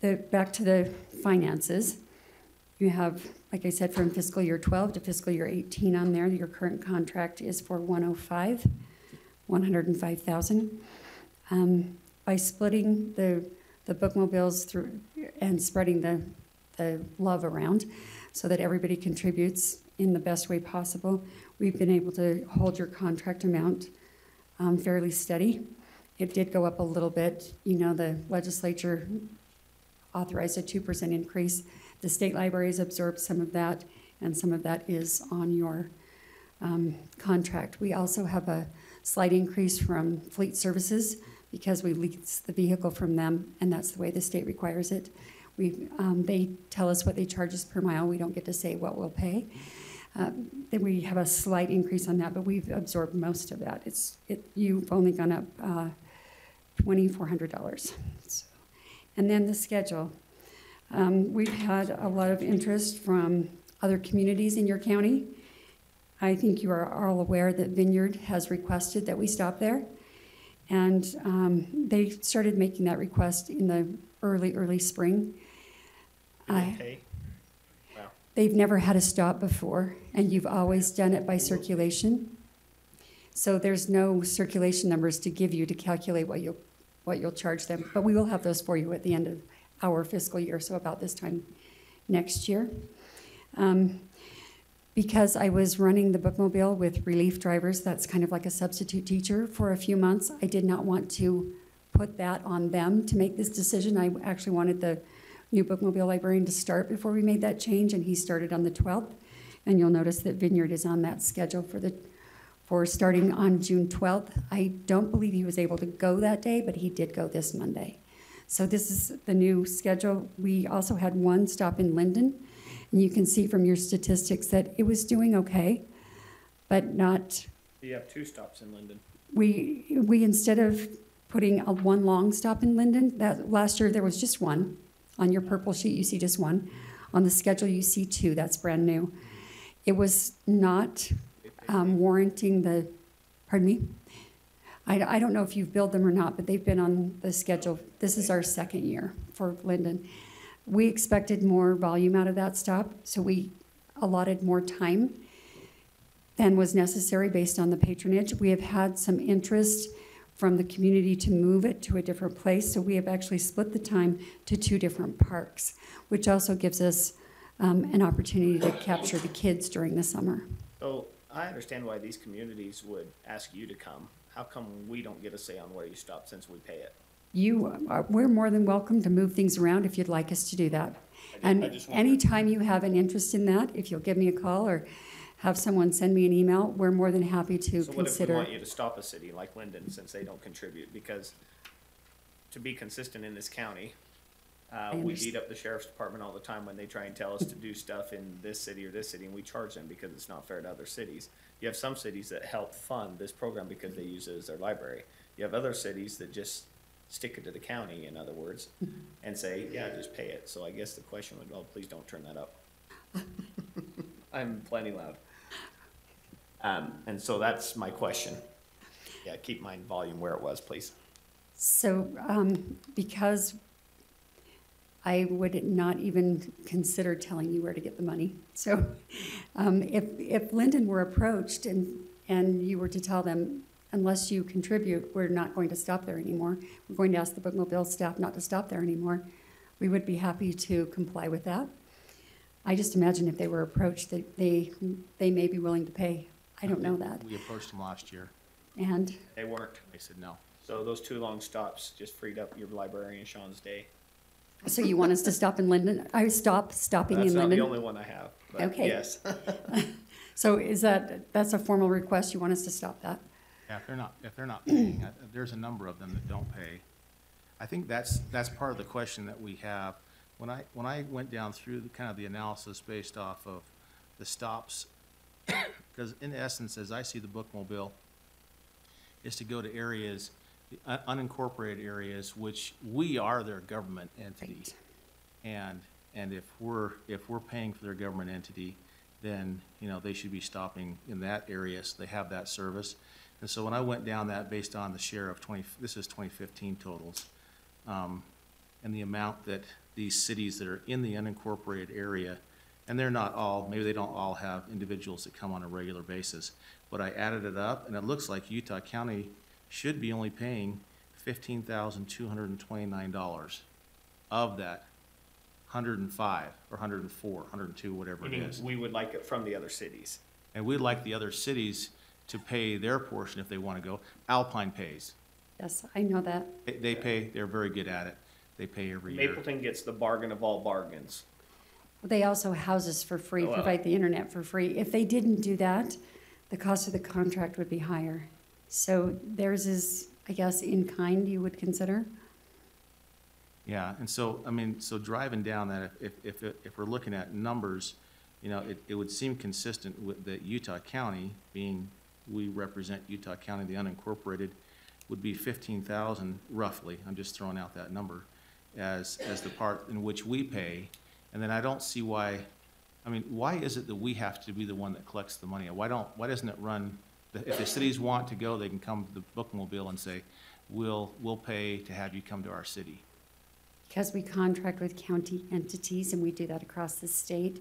back to the finances. You have, like I said, from fiscal year 12 to fiscal year 18 on there. Your current contract is for 105,000. By splitting the bookmobiles through and spreading the love around so that everybody contributes in the best way possible, we've been able to hold your contract amount fairly steady. It did go up a little bit. You know, the legislature authorized a 2% increase. The state libraries absorbed some of that, and some of that is on your contract. We also have a slight increase from Fleet Services because we lease the vehicle from them, and that's the way the state requires it. They tell us what they charge us per mile. We don't get to say what we'll pay. Then we have a slight increase on that, but we've absorbed most of that. You've only gone up $2,400. So, and then the schedule. We've had a lot of interest from other communities in your county. I think you are all aware that Vineyard has requested that we stop there. And they started making that request in the early spring. Okay. Wow. They've never had a stop before, and you've always done it by circulation. So there's no circulation numbers to give you to calculate what you'll charge them. But we will have those for you at the end of our fiscal year, so about this time next year. Because I was running the bookmobile with relief drivers, that's kind of like a substitute teacher for a few months, I did not want to put that on them to make this decision. I actually wanted the new bookmobile librarian to start before we made that change, and he started on the 12th. And you'll notice that Vineyard is on that schedule for starting on June 12th. I don't believe he was able to go that day, but he did go this Monday. So this is the new schedule. We also had one stop in Linden, and you can see from your statistics that it was doing okay, but not. You have 2 stops in Linden. We instead of putting one long stop in Linden, that last year there was just one. On your purple sheet, you see just one. On the schedule, you see 2. That's brand new. It was not warranting the, pardon me? I don't know if you've billed them or not, but they've been on the schedule. This is our 2nd year for Linden. We expected more volume out of that stop, so we allotted more time than was necessary based on the patronage. We have had some interest from the community to move it to a different place, so we have actually split the time to 2 different parks, which also gives us an opportunity to capture the kids during the summer. So I understand why these communities would ask you to come. How come we don't get a say on where you stop since we pay it? We're more than welcome to move things around if you'd like us to do that. And anytime you have an interest in that, if you'll give me a call or have someone send me an email, we're more than happy to So what if we consider. want you to stop a city like Linden since they don't contribute? Because to be consistent in this county, we beat up the sheriff's department all the time when they try and tell us to do stuff in this city or this city, and we charge them because it's not fair to other cities. You have some cities that help fund this program because they use it as their library. You have other cities that just stick it to the county, in other words, and say, yeah, just pay it. So I guess the question would, oh, please don't turn that up. I'm plenty loud. And so that's my question. Yeah, keep my volume where it was, please. So because I would not even consider telling you where to get the money. So if Linden were approached and you were to tell them, unless you contribute, we're not going to stop there anymore. We're going to ask the bookmobile staff not to stop there anymore. We would be happy to comply with that. I just imagine if they were approached, that they may be willing to pay. I don't know that. We approached them last year. And? They weren't. They said no. So those 2 long stops just freed up your librarian Sean's day. So you want us to stop in Linden? I stop stopping in Linden? That's not the only one I have, but okay. Yes. So that's a formal request? You want us to stop that? Yeah, if they're not paying, there's a number of them that don't pay. I think that's part of the question that we have. When I went down through the analysis based off of the stops, because in essence, as I see the bookmobile, is to go to areas, unincorporated areas, which we are their government entity, right. and if we're paying for their government entity, then, you know, they should be stopping in that area so they have that service. And so when I went down that based on the share of this is 2015 totals, and the amount that these cities that are in the unincorporated area, and they're not all, maybe they don't all have individuals that come on a regular basis, but I added it up, and it looks like Utah County should be only paying $15,229 of that 105 or 104, 102, whatever it Meaning is. we would like it from the other cities. And we'd like the other cities to pay their portion if they want to go. Alpine pays. Yes, I know that. They pay, they're very good at it. They pay every year. Mapleton gets the bargain of all bargains. They also house us for free, Well, provide the internet for free. If they didn't do that, the cost of the contract would be higher. So theirs is, I guess, in kind, you would consider? Yeah, and so, I mean, so driving down that, if we're looking at numbers, you know, it would seem consistent with that Utah County, being, we represent Utah County, the unincorporated, would be 15,000 roughly, I'm just throwing out that number, as the part in which we pay. And then I don't see why, I mean, why is it that we have to be the one that collects the money? Why doesn't it run, if the cities want to go, they can come to the bookmobile and say, we'll pay to have you come to our city. Because we contract with county entities, and we do that across the state,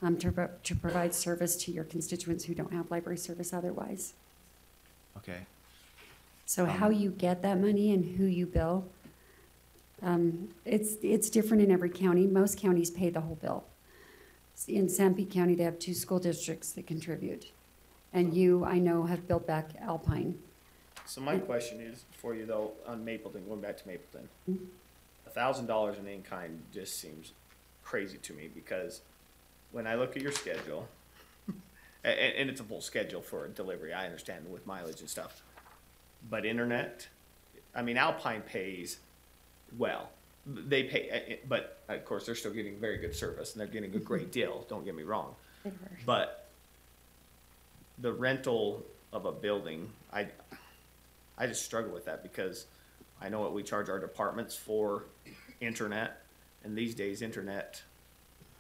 to provide service to your constituents who don't have library service otherwise. Okay. So how you get that money and who you bill, it's different in every county. Most counties pay the whole bill. In Sanpete County, they have 2 school districts that contribute. And you, I know, have billed back Alpine. So my question is for you though, on Mapleton, going back to Mapleton, $1,000 in in-kind just seems crazy to me, because when I look at your schedule, and it's a full schedule for delivery, I understand with mileage and stuff, but internet, I mean, Alpine pays well. They pay, but of course, they're still getting very good service, and they're getting a great deal, don't get me wrong. But the rental of a building, I just struggle with that, because I know what we charge our departments for internet, and these days internet,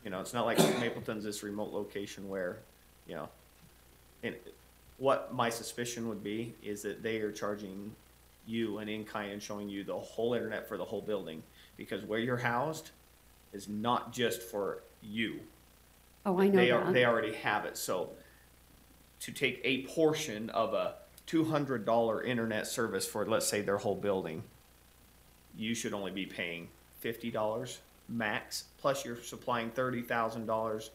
you know, it's not like Mapleton's this remote location where, you know, and what my suspicion would be is that they are charging you an in-kind and showing you the whole internet for the whole building, because where you're housed is not just for you. Oh, I know that. They already have it, so to take a portion of a $200 internet service for, let's say, their whole building, you should only be paying $50 max, plus you're supplying $30,000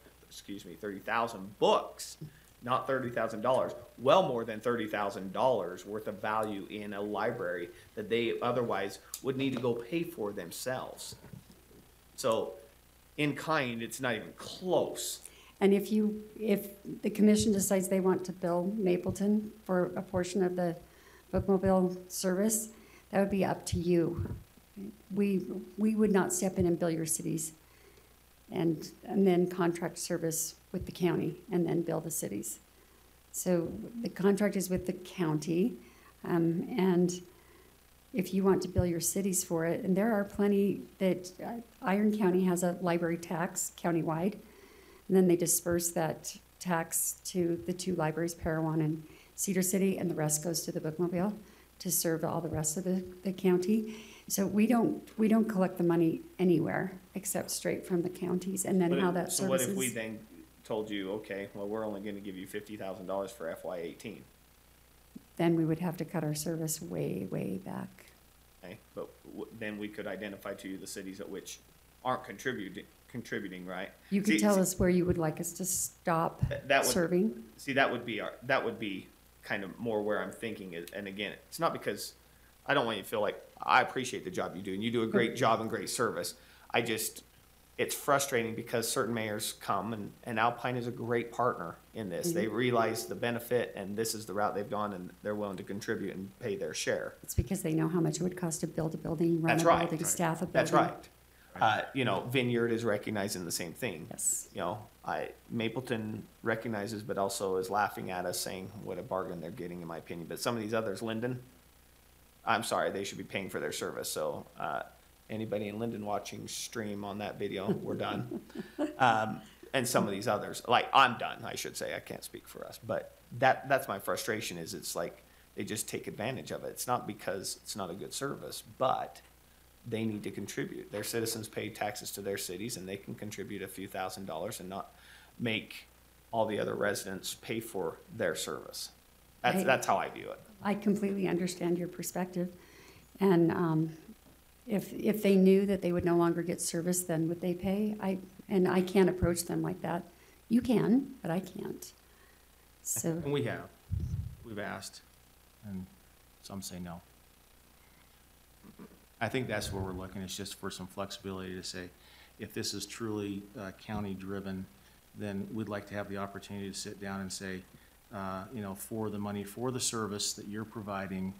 books, not $30,000, well more than $30,000 worth of value in a library that they otherwise would need to go pay for themselves. So in kind, it's not even close. And if the commission decides they want to bill Mapleton for a portion of the bookmobile service, that would be up to you. We would not step in and bill your cities and then contract service with the county and then bill the cities. So the contract is with the county, and if you want to bill your cities for it, and there are plenty that Iron County has a library tax countywide, and then they disperse that tax to the 2 libraries, Parowan and Cedar City, and the rest goes to the bookmobile to serve all the rest of the county. So we don't collect the money anywhere except straight from the counties, and then how that So what services. if we then told you, okay, well, we're only gonna give you $50,000 for FY18, Then we would have to cut our service way, way back. okay? But then we could identify to you the cities at which aren't contributing, right? You could tell us where you would like us to stop that would, serving. See, that would be kind of more where I'm thinking is, and again, it's not because I don't want you to feel like, I appreciate the job you do, and you do a great job and great service. It's frustrating because certain mayors come, and Alpine is a great partner in this. They realize the benefit, and this is the route they've gone, and they're willing to contribute and pay their share. It's because they know how much it would cost to build a building, run That's a right. building, staff a building. That's right. You know, Vineyard is recognizing the same thing. Yes. You know, Mapleton recognizes, but also is laughing at us, saying what a bargain they're getting, in my opinion. But some of these others, Linden, I'm sorry, they should be paying for their service. So anybody in Linden watching stream on that video, we're done. and some of these others, like, I'm done, I should say, I can't speak for us, but that's my frustration, is it's like, they just take advantage of it. It's not because it's not a good service, but they need to contribute. Their citizens pay taxes to their cities, and they can contribute a few $1,000s and not make all the other residents pay for their service. That's how I view it. I completely understand your perspective. And if they knew that they would no longer get service, then would they pay? I can't approach them like that. You can, but I can't. So. And we've asked, and some say no. I think that's where we're looking, is just for some flexibility to say, if this is truly county-driven, then we'd like to have the opportunity to sit down and say, you know, for the money, for the service that you're providing,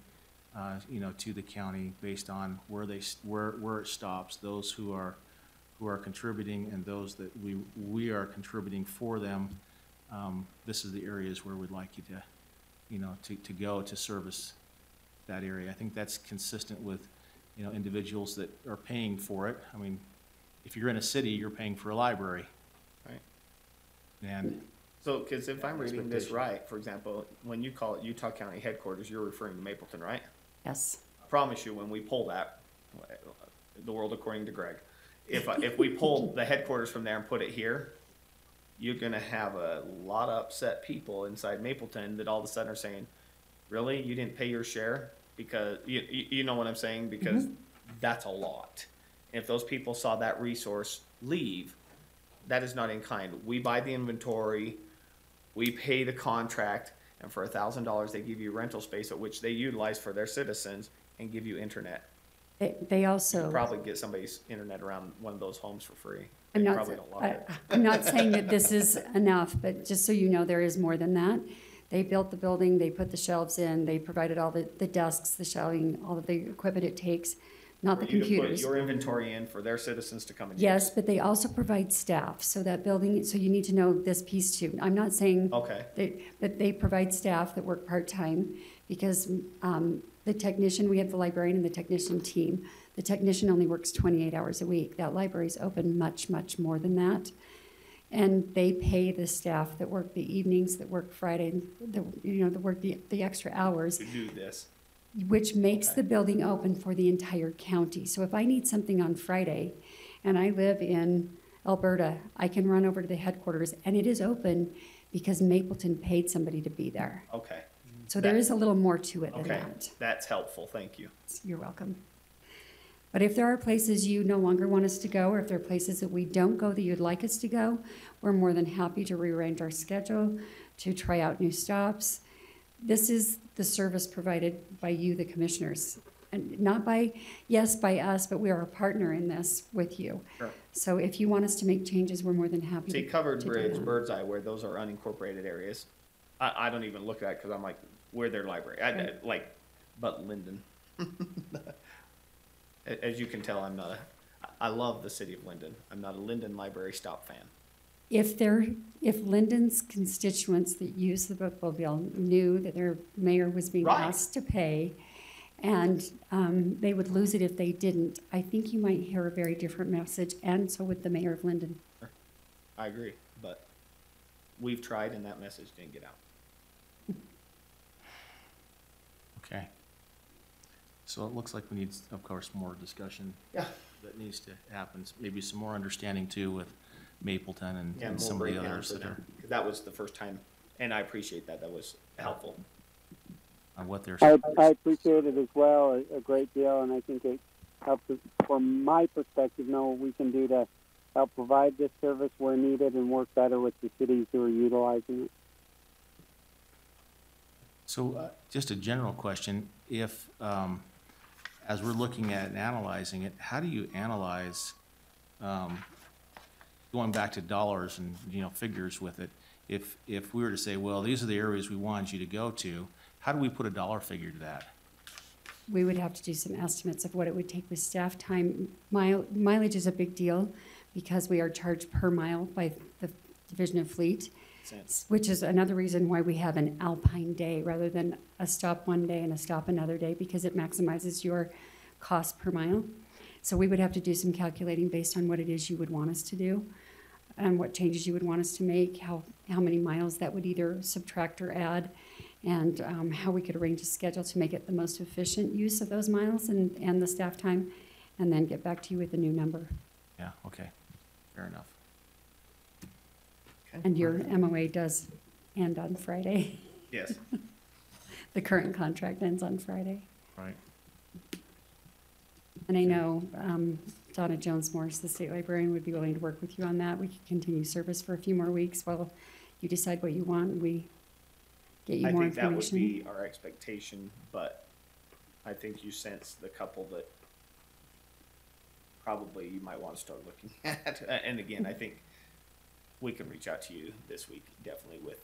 you know, to the county, based on where it stops, those who are contributing and those that we are contributing for them. This is the areas where we'd like you to, you know, to go to service that area. I think that's consistent with, you know, individuals that are paying for it. I mean, if you're in a city, you're paying for a library. Right. And So, because if I'm reading this right, for example, when you call it Utah County headquarters, you're referring to Mapleton, right? Yes. I promise you, when we pull that, the world according to Greg, if we pull the headquarters from there and put it here, you're gonna have a lot of upset people inside Mapleton that all of a sudden are saying, really, you didn't pay your share? Because, you know what I'm saying? Because that's a lot. If those people saw that resource leave, that is not in kind. We buy the inventory, we pay the contract, and for $1,000, they give you rental space at which they utilize for their citizens and give you internet. They also. You could probably get somebody's internet around one of those homes for free. I'm They not, probably don't love it. I'm not saying that this is enough, but just so you know, there is more than that. They built the building, they put the shelves in, they provided all the desks, the shelving, all of the equipment it takes, not the For you to computers. put your inventory in for their citizens to come and use. Yes, but they also provide staff, so that building, so you need to know this piece too. I'm not saying. Okay. But they provide staff that work part-time, because the technician, we have the librarian and the technician team. The technician only works 28 hours a week. That library's open much, much more than that. And they pay the staff that work the evenings, that work Friday, that work the extra hours, To do this. which makes the building open for the entire county. So if I need something on Friday and I live in Alberta, I can run over to the headquarters, and it is open because Mapleton paid somebody to be there. Okay. So there is a little more to it than Okay, that. that's helpful, thank you. You're welcome. But if there are places you no longer want us to go, or if there are places that we don't go that you'd like us to go, we're more than happy to rearrange our schedule, to try out new stops. This is the service provided by you, the commissioners. And not by us, but we are a partner in this with you. Sure. So if you want us to make changes, we're more than happy See, to Covered to do Bridge, that. Birdseye, where those are unincorporated areas, I don't even look at it, because I'm like, we're their library, but Linden. As you can tell, I love the city of Linden. I'm not a Linden Library Stop fan. If Linden's constituents that use the bookmobile knew that their mayor was being Right. asked to pay, and they would lose it if they didn't, I think you might hear a very different message, and so would the mayor of Linden. I agree, but we've tried and that message didn't get out. okay. So it looks like we need, of course, more discussion. Yeah. That needs to happen, maybe some more understanding too with Mapleton and Yeah, and we'll some of break the down others for that them, are, 'cause that was the first time, and I appreciate that, that was helpful. on what they're. I appreciate it as well, a great deal, and I think it helps us, from my perspective, know what we can do to help provide this service where needed and work better with the cities who are utilizing it. So, just a general question, if, as we're looking at and analyzing it, how do you analyze, going back to dollars and, figures with it, if we were to say, well, these are the areas we wanted you to go to, how do we put a dollar figure to that? We would have to do some estimates of what it would take with staff time. Mileage is a big deal because we are charged per mile by the Division of Fleet, which is another reason why we have an Alpine day rather than a stop one day and a stop another day, because it maximizes your cost per mile. So we would have to do some calculating based on what it is you would want us to do. what changes you would want us to make, how many miles that would either subtract or add, and how we could arrange a schedule to make it the most efficient use of those miles and the staff time, and then get back to you with a new number. Yeah, okay, fair enough. And your MOA does end on Friday. Yes. The current contract ends on Friday. Right. And I know Donna Jones Morris, the state librarian, would be willing to work with you on that. We could continue service for a few more weeks while you decide what you want, and we get you more I think that would information. be our expectation, but I think you sense the couple that probably you might want to start looking at. And again, I think we can reach out to you this week, definitely, with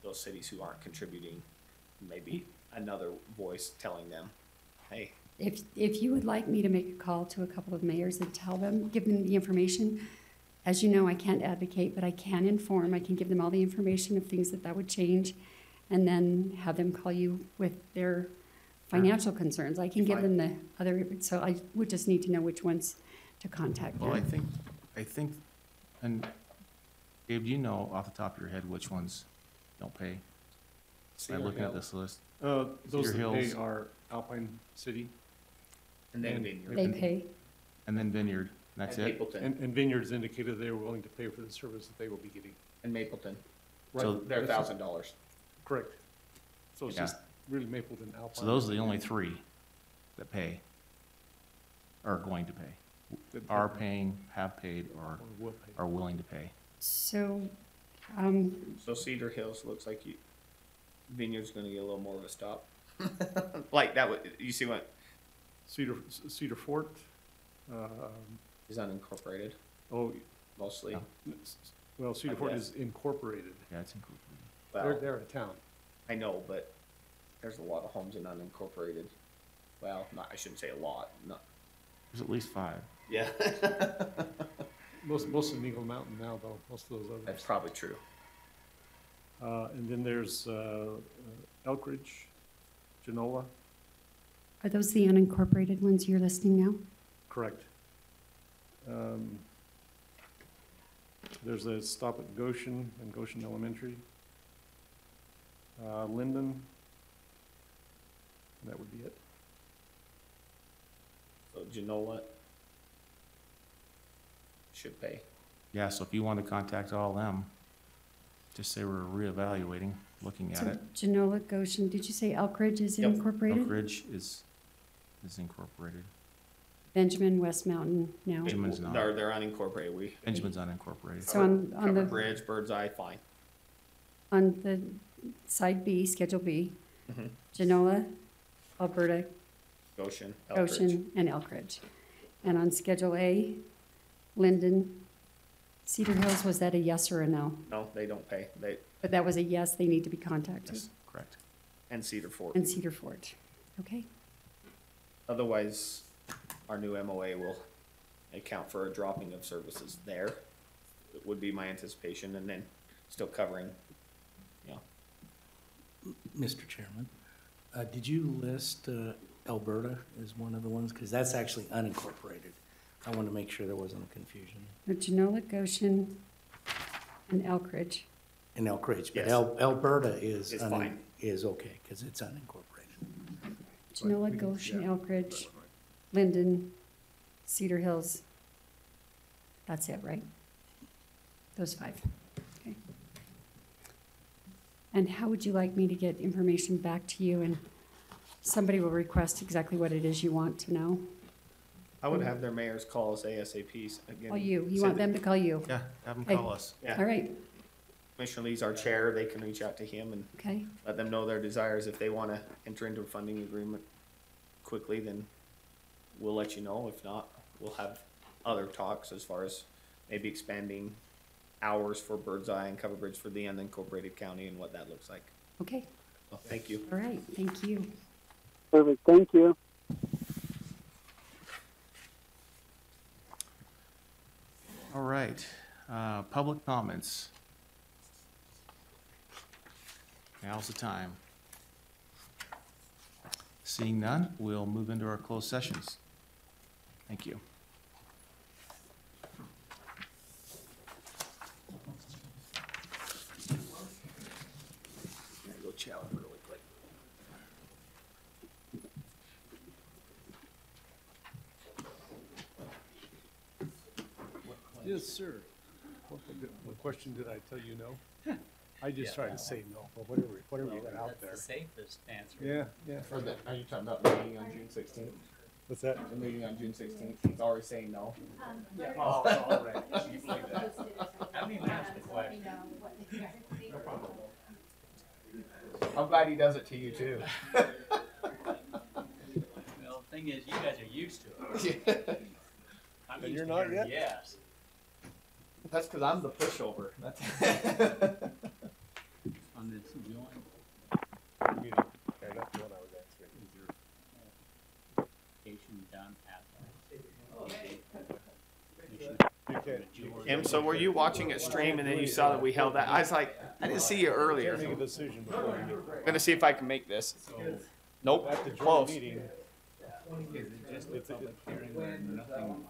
those cities who aren't contributing, maybe another voice telling them, hey. If you would like me to make a call to a couple of mayors and tell them, give them the information, as you know, I can't advocate, but I can inform. I can give them all the information of things that would change, and then have them call you with their financial concerns. I can give them the other, so I would just need to know which ones to contact. Well, I think, and Dave, do you know off the top of your head which ones don't pay? By looking at this list. Those Cedar that Hills. pay are Alpine City. And then Vineyard. They pay. And then Vineyard, that's And it? Mapleton. And Vineyards indicated they were willing to pay for the service that they will be getting. And Mapleton. Right. So They're That's- $1,000. Correct. So it's Yeah. just really Mapleton, Alpine. So those are the only three that pay, are going to pay, are paying, have paid, or will pay. are willing to pay. So, So Cedar Hills looks like Vineyard's gonna get a little more of a stop. Like that would, you see what? Cedar Fort, Is unincorporated, oh, mostly. well, Cedar I Fort guess. is incorporated. Yeah, it's incorporated. Well, They're a town. I know, but there's a lot of homes in unincorporated. Well, I shouldn't say a lot, not. There's at least 5. Yeah. Most of Eagle Mountain now, though, most of those others. That's probably true. And then there's Elkridge, Genola, are those the unincorporated ones you're listing now? correct. There's a stop at Goshen and Goshen Elementary. Linden, that would be it. So Genola should pay. Yeah, so if you want to contact all of them, just say we're reevaluating, looking at So it. Genola, Goshen, did you say Elkridge is Yep. incorporated? Oak Ridge is incorporated. Benjamin, West Mountain, no. Benjamin's not. They're unincorporated. Benjamin's unincorporated. So on Cover the, Bridge, Birdseye, fine. on the side B, Schedule B, Mhm. Genola, Alberta, Goshen, Elkridge. Goshen, and Elkridge. And on Schedule A, Linden, Cedar Hills, was that a yes or a no? No, they don't pay. But that was a yes, they need to be contacted. Yes, correct. And Cedar Fort. And Cedar Fort, okay? Otherwise, our new MOA will account for a dropping of services there. It would be my anticipation, and then still covering, you know. Mr. Chairman, did you list Alberta as one of the ones? Because that's actually unincorporated. I want to make sure there wasn't a confusion. Genola, Goshen, and Elkridge. In Elkridge, but Yes. Alberta is Is fine. is okay, because it's unincorporated. Genola, Goshen, Elkridge, Linden, Cedar Hills. That's it, right? Those 5. Okay. And how would you like me to get information back to you? And somebody will request exactly what it is you want to know. I would have their mayors call us ASAPs again. Oh, you say want that- them to call you? Yeah, have them Okay. call us. Yeah. All right, Commissioner Lee's our chair. They can reach out to him and okay. let them know their desires. If they want to enter into a funding agreement quickly, then we'll let you know. If not, we'll have other talks as far as maybe expanding hours for Birdseye and Cover Bridge for the unincorporated county and what that looks like. Okay, Well, thank you. all right, thank you. Perfect, thank you. All right, public comments. Now's the time. Seeing none, we'll move into our closed sessions. Thank you. Chalice really quick. Yes, sir. What question did I tell you no? I just tried to say no, but whatever you got out there. That's the safest answer. Yeah, yeah. For the, are you talking about the meeting on June 16th? What's that? The meeting on June 16th, he's already saying no. Yeah. Oh, all right. You believe that? I didn't even ask the question. No problem. I'm glad he does it to you too. Well, the thing is, you guys are used to it. I'm And used you're to not hearing yet? yes. That's because I'm the pushover. That's On this joint. Yeah, that's the one I was answering. Is your application done at Kim, so were you watching it stream and then you saw that we held that? I was like, I didn't see you earlier. Make a decision before you. I'm gonna see if I can make this. Nope, At the joint close. meeting, Is it just a public hearing or nothing?